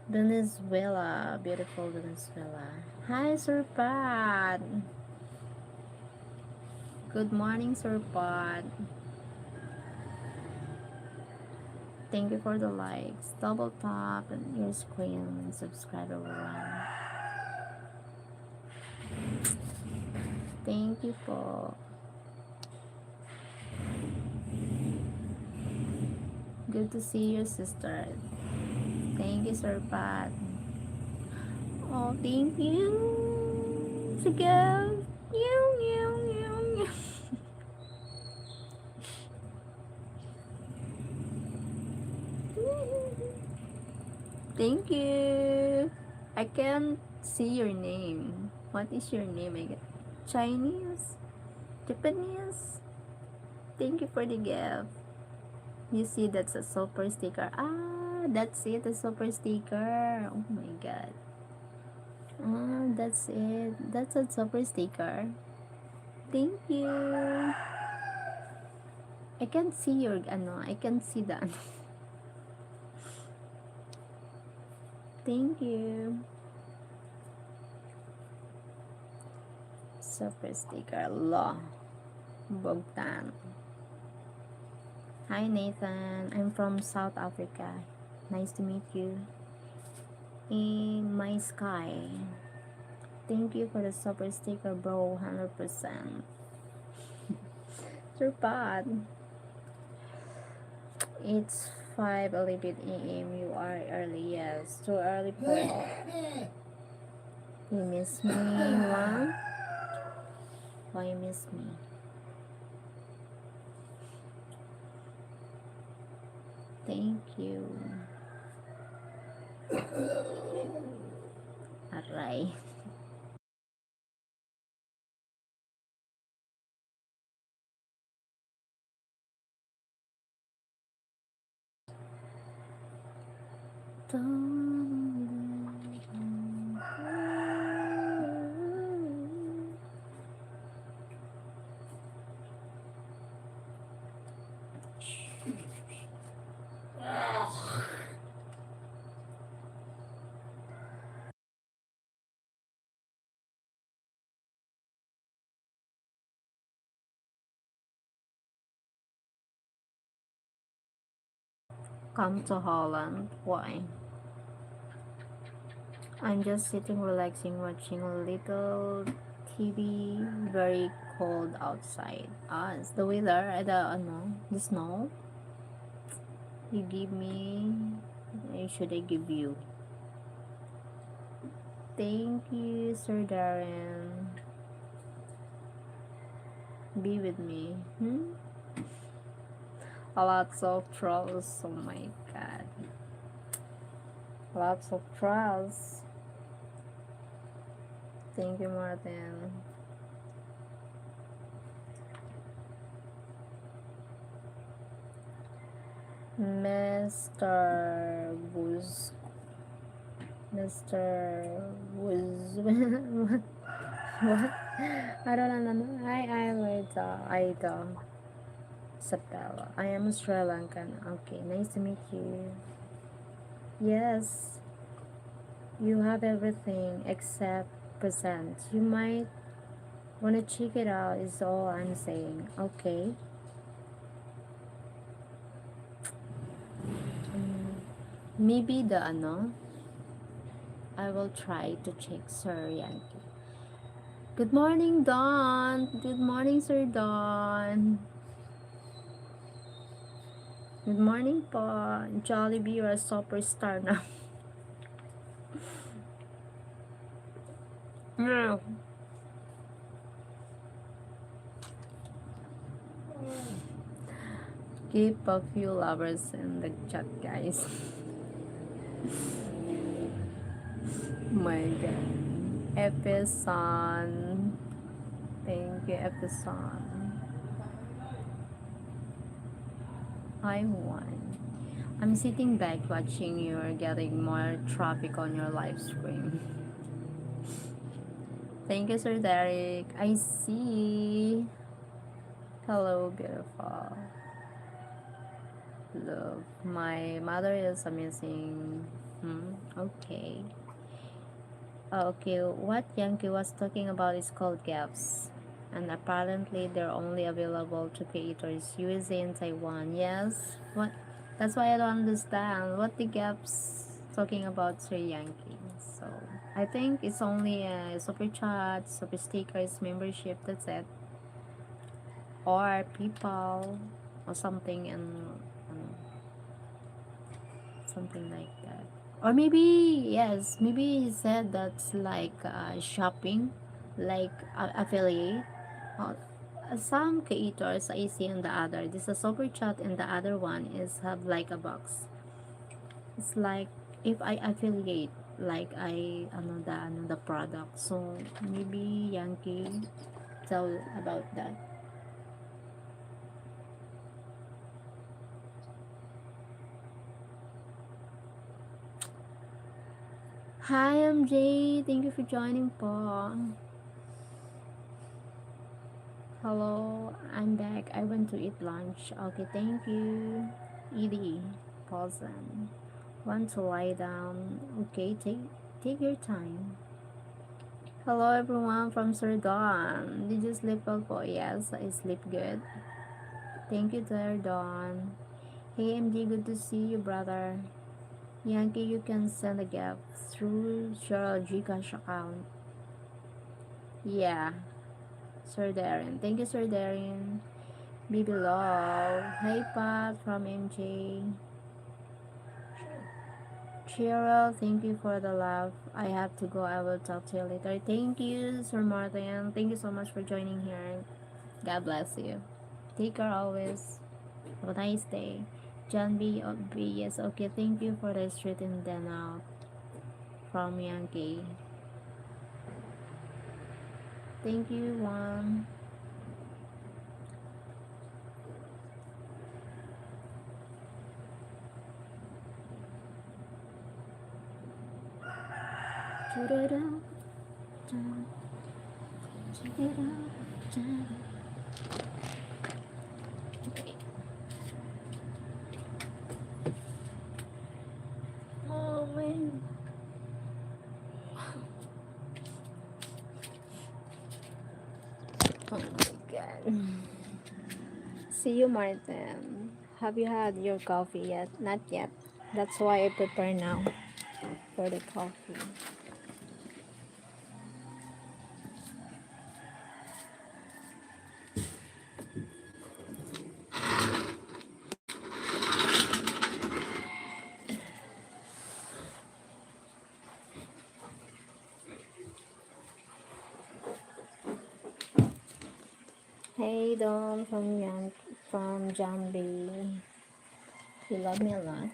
Venezuela. Beautiful Venezuela. Hi, Sir Pat. Good morning, Sir Pat. Thank you for the likes. Double tap on your screen and subscribe, everyone. Thank you po. Good to see you, sister. Thank you, Sir Pat. Oh, thank you. Sige. Meow, meow, meow, meow. Thank you. I can't see your name. What is your name again? Chinese? Japanese? Thank you for the gift. You see, that's a super sticker. Ah, that's it, a super sticker. Oh my god. Ah, that's it. That's a super sticker. Thank you. I can't see your, I can't see that. Thank you. Super sticker. Law. Bogdan. Hi Nathan, I'm from South Africa. Nice to meet you. In my sky. Thank you for the super sticker, bro. 100%. Sir Pat. It's 5:11 a.m. You are early. Yes, too early po. You miss me, Juan? Why you miss me? Thank you. Aray. Come to Holland. Why? I'm just sitting, relaxing, watching a little TV. Very cold outside. Ah, it's the weather. The snow. You give me. Should I give you? Thank you, Sir Darren. Be with me. Lots of trolls. Oh my god. Lots of trolls. Thank you, Martin. Mr. Buz. Mr. Buz. What? I don't know. I like Ida Sapella. I am Sri Lankan. Okay, nice to meet you. Yes, you have everything except present. You might wanna check it out, is all I'm saying. Okay. Maybe I will try to check Sir Yankee. Good morning, Don. Good morning, Sir Don. Good morning po. Jollibee, you're a superstar now. No. Keep a few lovers in the chat, guys. My god. Epison. Thank you, Epison. I won. I'm sitting back watching you are getting more traffic on your live stream. Thank you, Sir Derek. I see. Hello, beautiful. Love. My mother is amazing. Okay. Okay, what Yankee was talking about is called gaps. And apparently they're only available to creators USA and Taiwan. Yes? What? That's why I don't understand what the gaps talking about, Sir Yankee. So I think it's only a super chat, super stickers, membership, that's it. Or people or something, and something like that. Or maybe, yes, maybe he said that's like shopping, like affiliate. Uh, some creators I see in the other. This is a super chat and the other one is have like a box. It's like if I affiliate, like the product. So maybe Yankee tell about that. Hi, MJ. Thank you for joining po. Hello, I'm back. I went to eat lunch. Okay, thank you. Edie, Paulson. Want to lie down? Okay, take your time. Hello everyone from Sir Dawn. Did you sleep well po? Yes, I sleep good. Thank you, Sir Dawn. Hey MD, good to see you, brother. Yankee, you can send a gift through Sheryl Gcash account. Yeah, Sir Darren. Thank you, Sir Darren. Baby love. Hey Pat from MJ. Cheryl, thank you for the love. I have to go. I will talk to you later. Thank you, Sir Martin. Thank you so much for joining here. God bless you. Take care always. Have a nice day. John B. Yes, okay. Thank you for the street and then out from Yankee. Thank you, Juan. Oh man. Oh my god. See you, Martin. Have you had your coffee yet? Not yet. That's why I prepare now for the coffee. Hey, Don from Jambi. You love me a lot.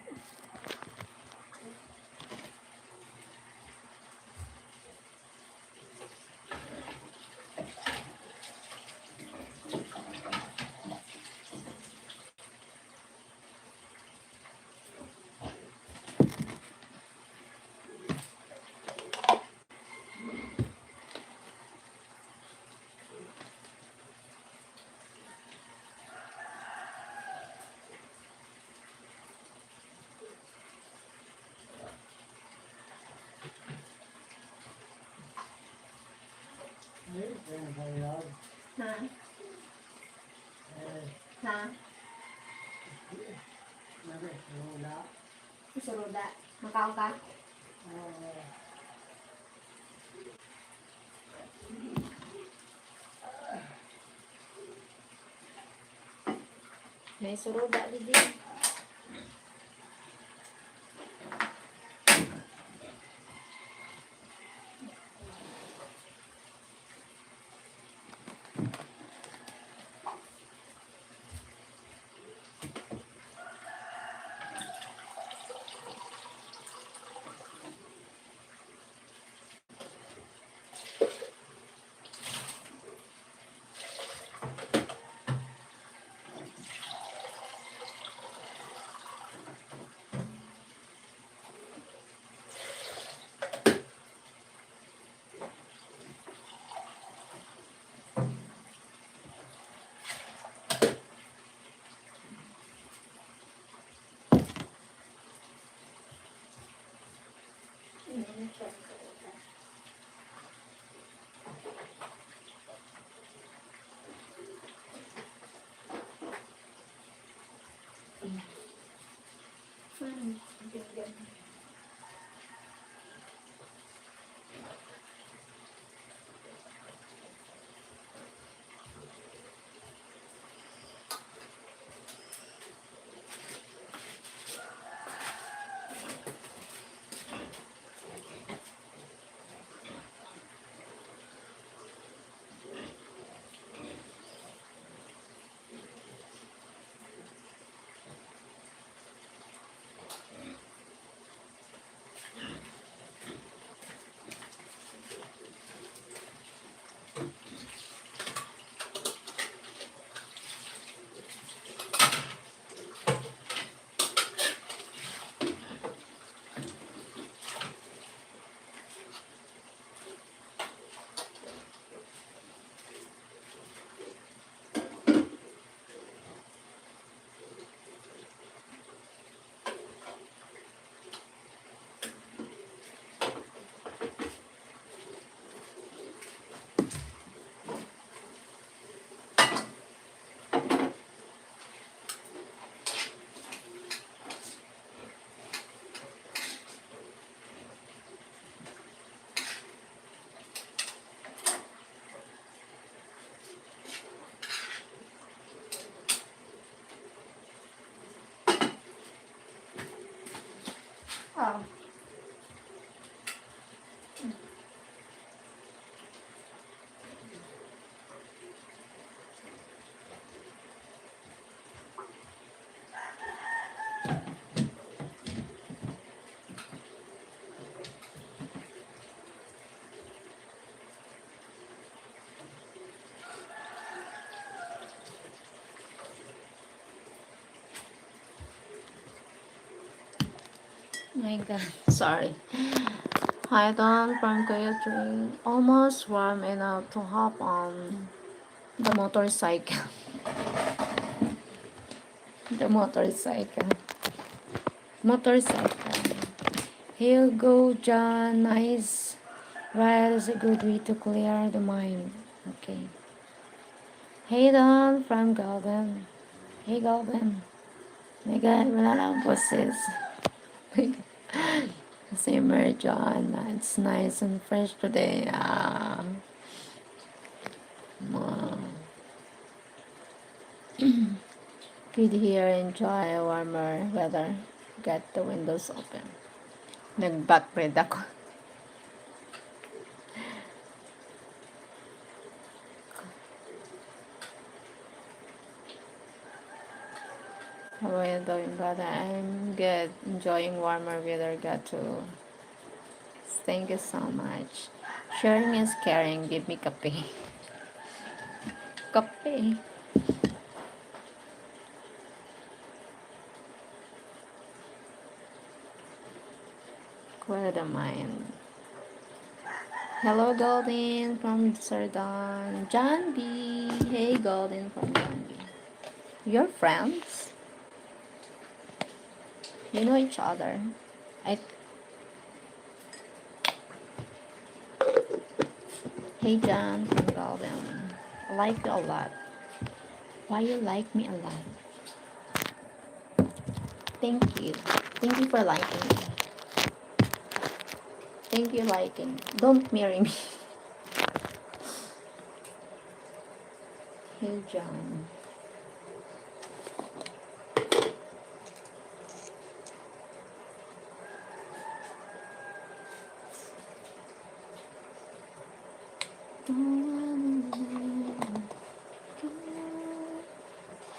Ha? Ha? Suruda. Makao ka? May suruda didi. Oh. My God, sorry. Hi Don from Koyotri. Almost warm enough to hop on the motorcycle. The motorcycle. Motorcycle. Here go John. Nice. Ride is a good way to clear the mind. Okay. Hey Don from Golden. Hey Golden. My God, wala lang boses. Simmer John. It's nice and fresh today. Uh, Good here, enjoy warmer weather. Get the windows open. Nag-backbread ako. How are you doing, brother? I'm good. Enjoying warmer weather. Got to. Thank you so much. Sharing is caring. Give me kape. Kape. Clear the mind. Hello, Golden from Sardan. John B. Hey, Golden from John B. You're friends? You know each other? I. Hey, John from Golden. I like you a lot. Why you like me a lot? Thank you. Thank you for liking me. Thank you liking. Don't marry me. Hey, John.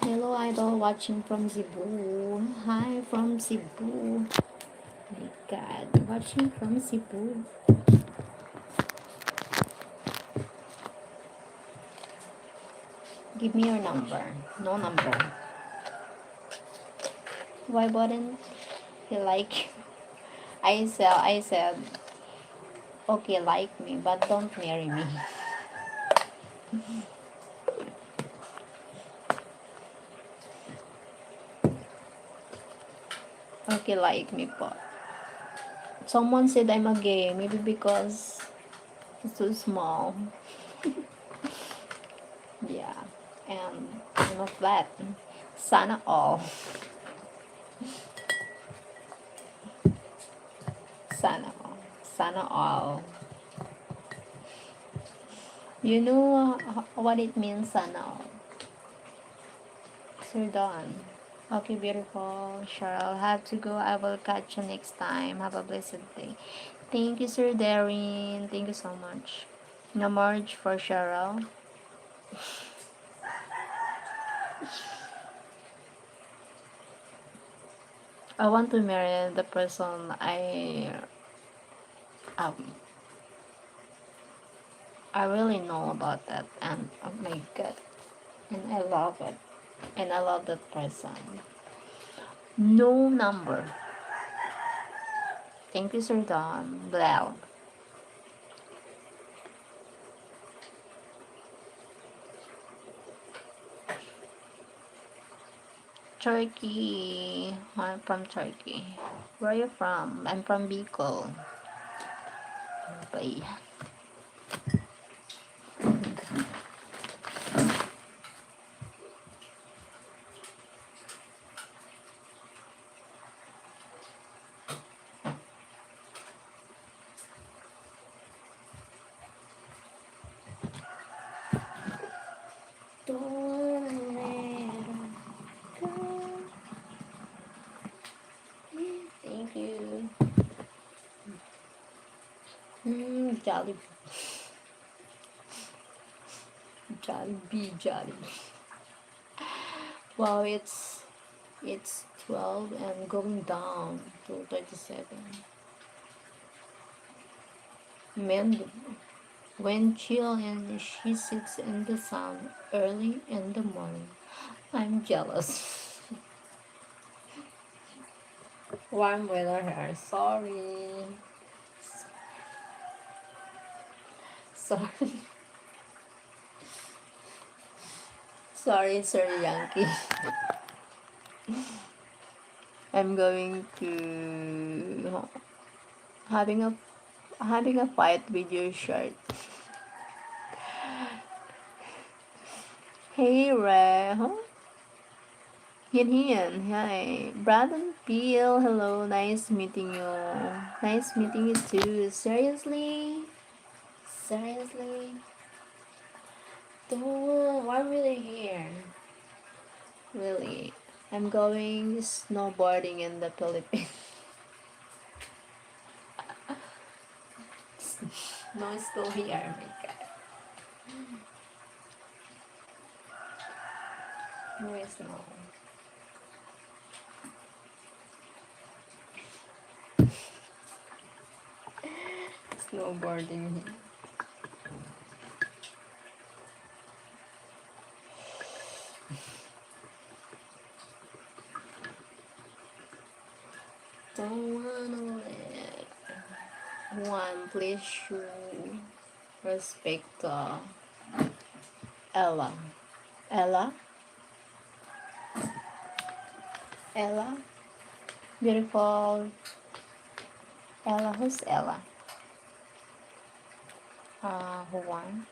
Hello, idol watching from Cebu. Hi from Cebu. My God, watching from Cebu. Give me your number. No number. Why wouldn't he like you? I said, okay, like me, but don't marry me. Okay, like me po. Someone said I'm a gay, maybe because it's too small. Yeah, and I'm a flat. Sana all. Sana all. Sana all. You know what it means, sana all. Sir Don. Okay, beautiful. Cheryl, have to go. I will catch you next time. Have a blessed day. Thank you, Sir Darren. Thank you so much. No merge for Cheryl. I want to marry the person um I really know about that, and oh my God, and I love it, and I love that person. No number. Thank you, Sir Don. Blah. Turkey. I'm from Turkey. Where are you from? I'm from Bicol. Bye. Don't let go. Thank you. Jolly, jolly. Wow, it's 12 and going down to 37. Man, when chill and she sits in the sun early in the morning, I'm jealous. Warm weather here. Sorry. Sorry. Sorry, Sir Yankee. I'm going to having a having a fight with your shirt. Hey, Ray. Huh? Hin Hin. Hi. Brandon Peel. Hello. Nice meeting you. Nice meeting you too. Seriously? Seriously? Don't. Why really here? Really? I'm going snowboarding in the Philippines. No snow here, my god. No snow. Snowboarding here. Don't wanna let one please show respect to Ella. Ella? Ella? Beautiful Ella. Who's Ella? Juan?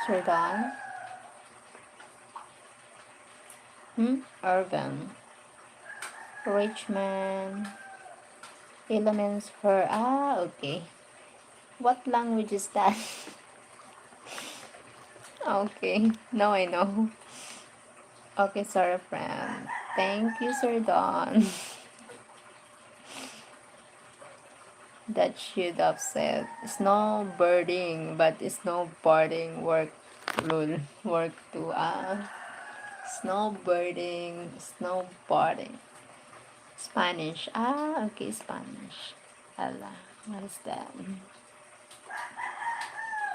Jordan? Urban. Richmond. Elements her. Okay. What language is that? Okay. Now I know. Okay, sorry, friend. Thank you, Sir Don. That should have said snowboarding, but snowboarding work rule work to snowboarding. Spanish. Okay, Spanish. Hala, what is that?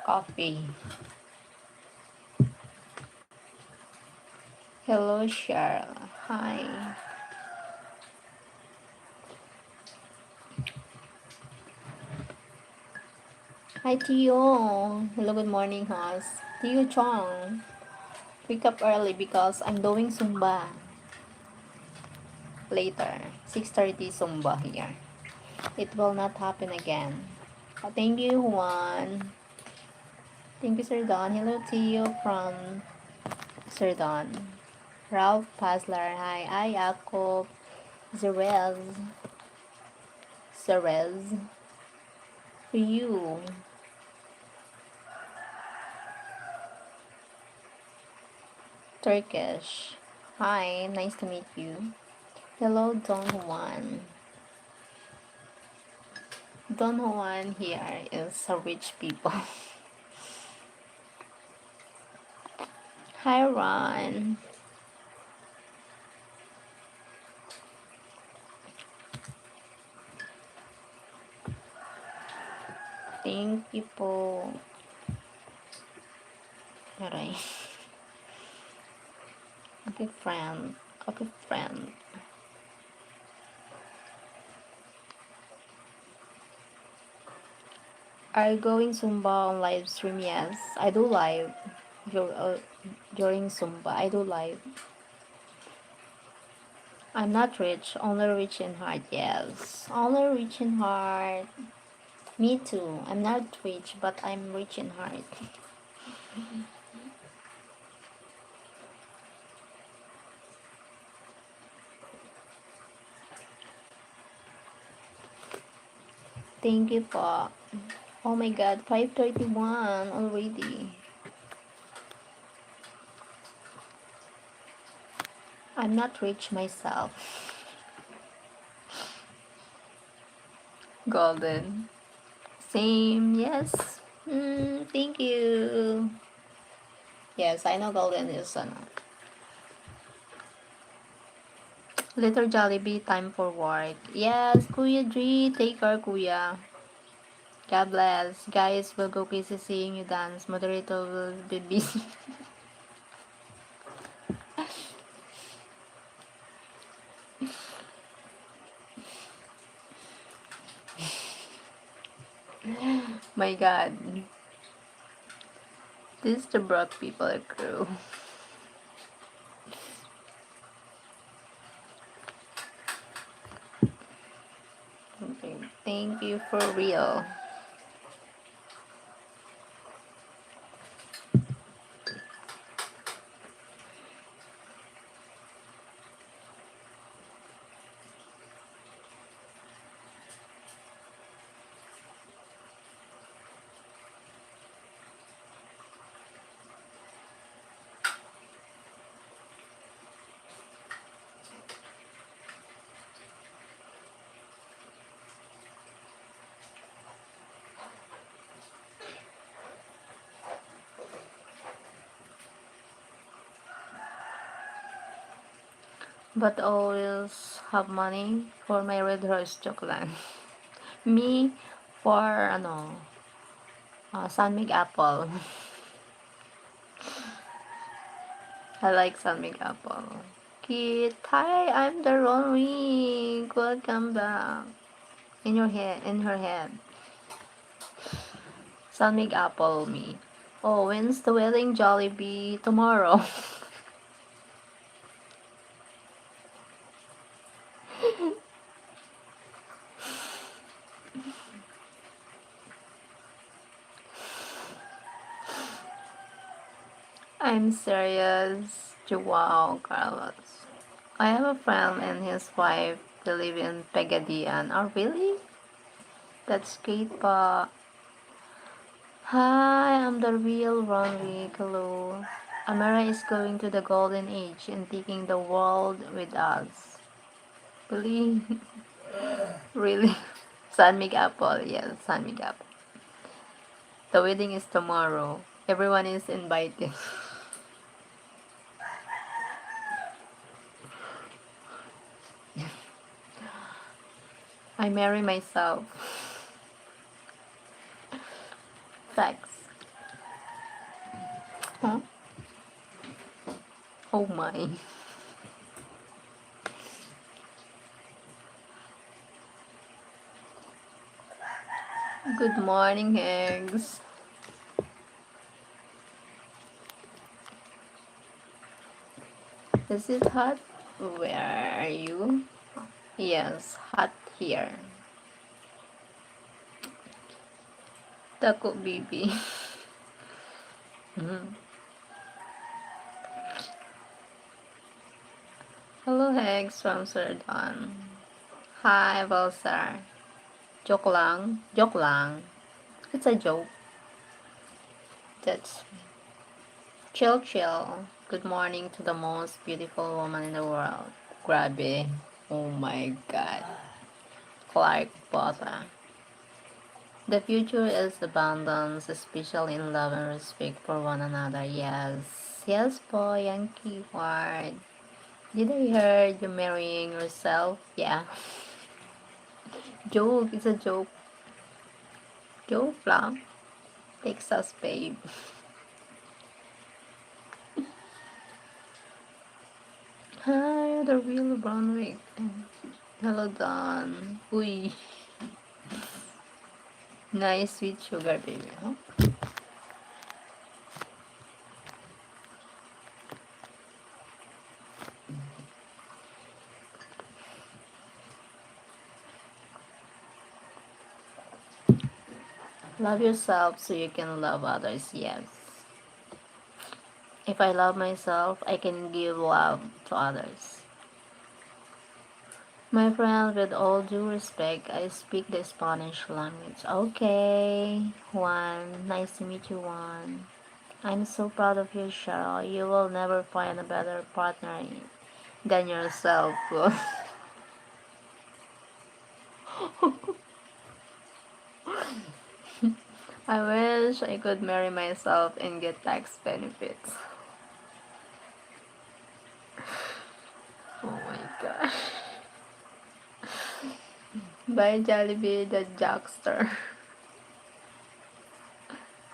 Coffee. Hello, Cheryl. Hi. Hi, Tio. Hello, good morning, host. Tio Chong. Wake up early because I'm doing Zumba later. 6:30 Zumba here. It will not happen again. Thank you, Juan. Thank you, Sir Don. Hello to you from Sir Don. Ralph Paslar. Hi. Hi, Jacob. Zerez. Zerez. For you. Turkish. Hi. Nice to meet you. Hello, Don Juan. Don Juan here is a rich people. Hi, Ron. Thank you po. Aray. Okay, friend. Okay, friend. Are you going Zumba on live stream? Yes, I do live. During Zumba, I do live. I'm not rich, only rich in heart. Yes, only rich in heart. Me too. I'm not rich, but I'm rich in heart. Thank you po. Oh my god, 5:31 already. I'm not rich myself. Golden. Same, yes. Thank you. Yes, I know golden is little Jollibee, time for work. Yes, Kuya Dre, take care, Kuya. God bless. Guys, we'll go busy seeing you dance. Moderator will be busy. My God. This the broke people crew. Okay, thank you for real. But always have money for my red horse chocolate. Me for San Mig apple. I like San Mig apple. Kit, hi, I'm the Ronnie. Welcome back. In her head. San Mig apple me. Oh, when's the wedding, Jollibee? Tomorrow. I'm serious. Wow, Carlos. I have a friend and his wife. They live in Pagadian. Oh, really? That's great, pa. Hi, I'm the real Ronwick. Hello. Amara is going to the golden age and taking the world with us. Really? Really? San Mig Apple. Yes, San Mig Apple. The wedding is tomorrow. Everyone is invited. I marry myself. Facts. Huh? Oh my. Good morning, eggs. Is it hot? Where are you? Yes, hot here. Taco baby. Mhm. Hello, eggs from Sudan. Hi, Balsar. Joke lang. Joke lang. It's a joke. That's chill, chill. Good morning to the most beautiful woman in the world. Grabe. Oh my god. Clark Botha. The future is abundance, especially in love and respect for one another. Yes. Yes po, Yankee Ward. Did I hear you marrying yourself? Yeah. Joke. It's a joke. Joke lang. Texas babe. Hi, the real Brownwick. Hello, Don. Uy. Nice sweet sugar baby, huh? Love yourself so you can love others, yes. If I love myself, I can give love to others. My friend, with all due respect, I speak the Spanish language. Okay, Juan. Nice to meet you, Juan. I'm so proud of you, Cheryl. You will never find a better partner than yourself. I wish I could marry myself and get tax benefits. Oh my gosh. Bye, Jollibee the Jackster.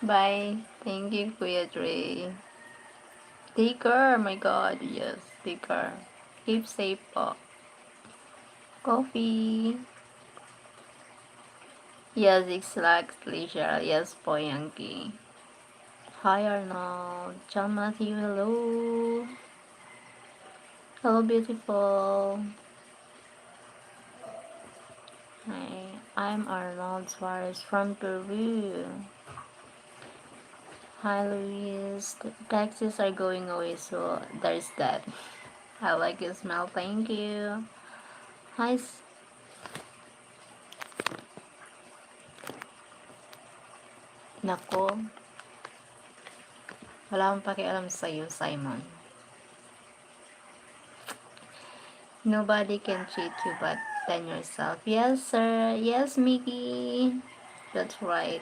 Bye. Thank you, Kuya Dre. Take care, my god. Yes, take care. Keep safe po. Coffee. Yes, exactly, Cheryl. Yes po, Yankee. Hi, Arnold. John Matthew, hello. Hello, beautiful. Hi, I'm Arnold Suarez from Peru. Hi, Luis. The taxes are going away, so there's that. I like your smell. Thank you. Hi, nako. Wala akong pakialam sa'yo, Simon. Nobody can cheat you but than yourself. Yes, sir. Yes, Mickey. That's right.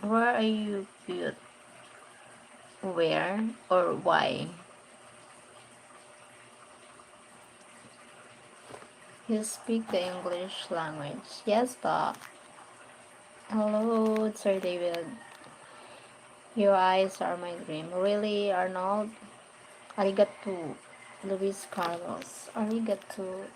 Where are you cute? Where or why? You speak the English language. Yes, Bob. Hello, Sir David. Your eyes are my dream. Really, Arnold? Arigato. Luis Carlos. Arigato.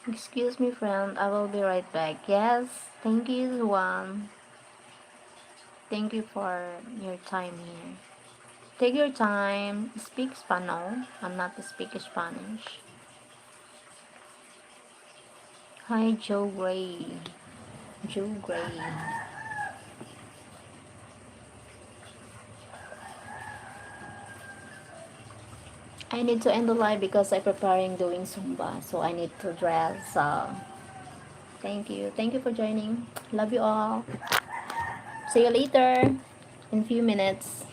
Excuse me, friend. I will be right back. Yes. Thank you, Juan. Thank you for your time here. Take your time. Speak Spanish. I'm not to speak Spanish. Hi, Joe Gray. Joe Gray. I need to end the live because I'm preparing doing Zumba. So I need to dress. Thank you. Thank you for joining. Love you all. See you later in a few minutes.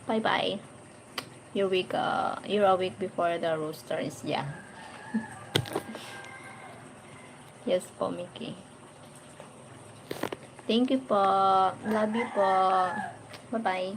Bye bye. You're a week before the rooster is, yeah. Yes po, Mickey. Thank you po. Love you po. Bye bye.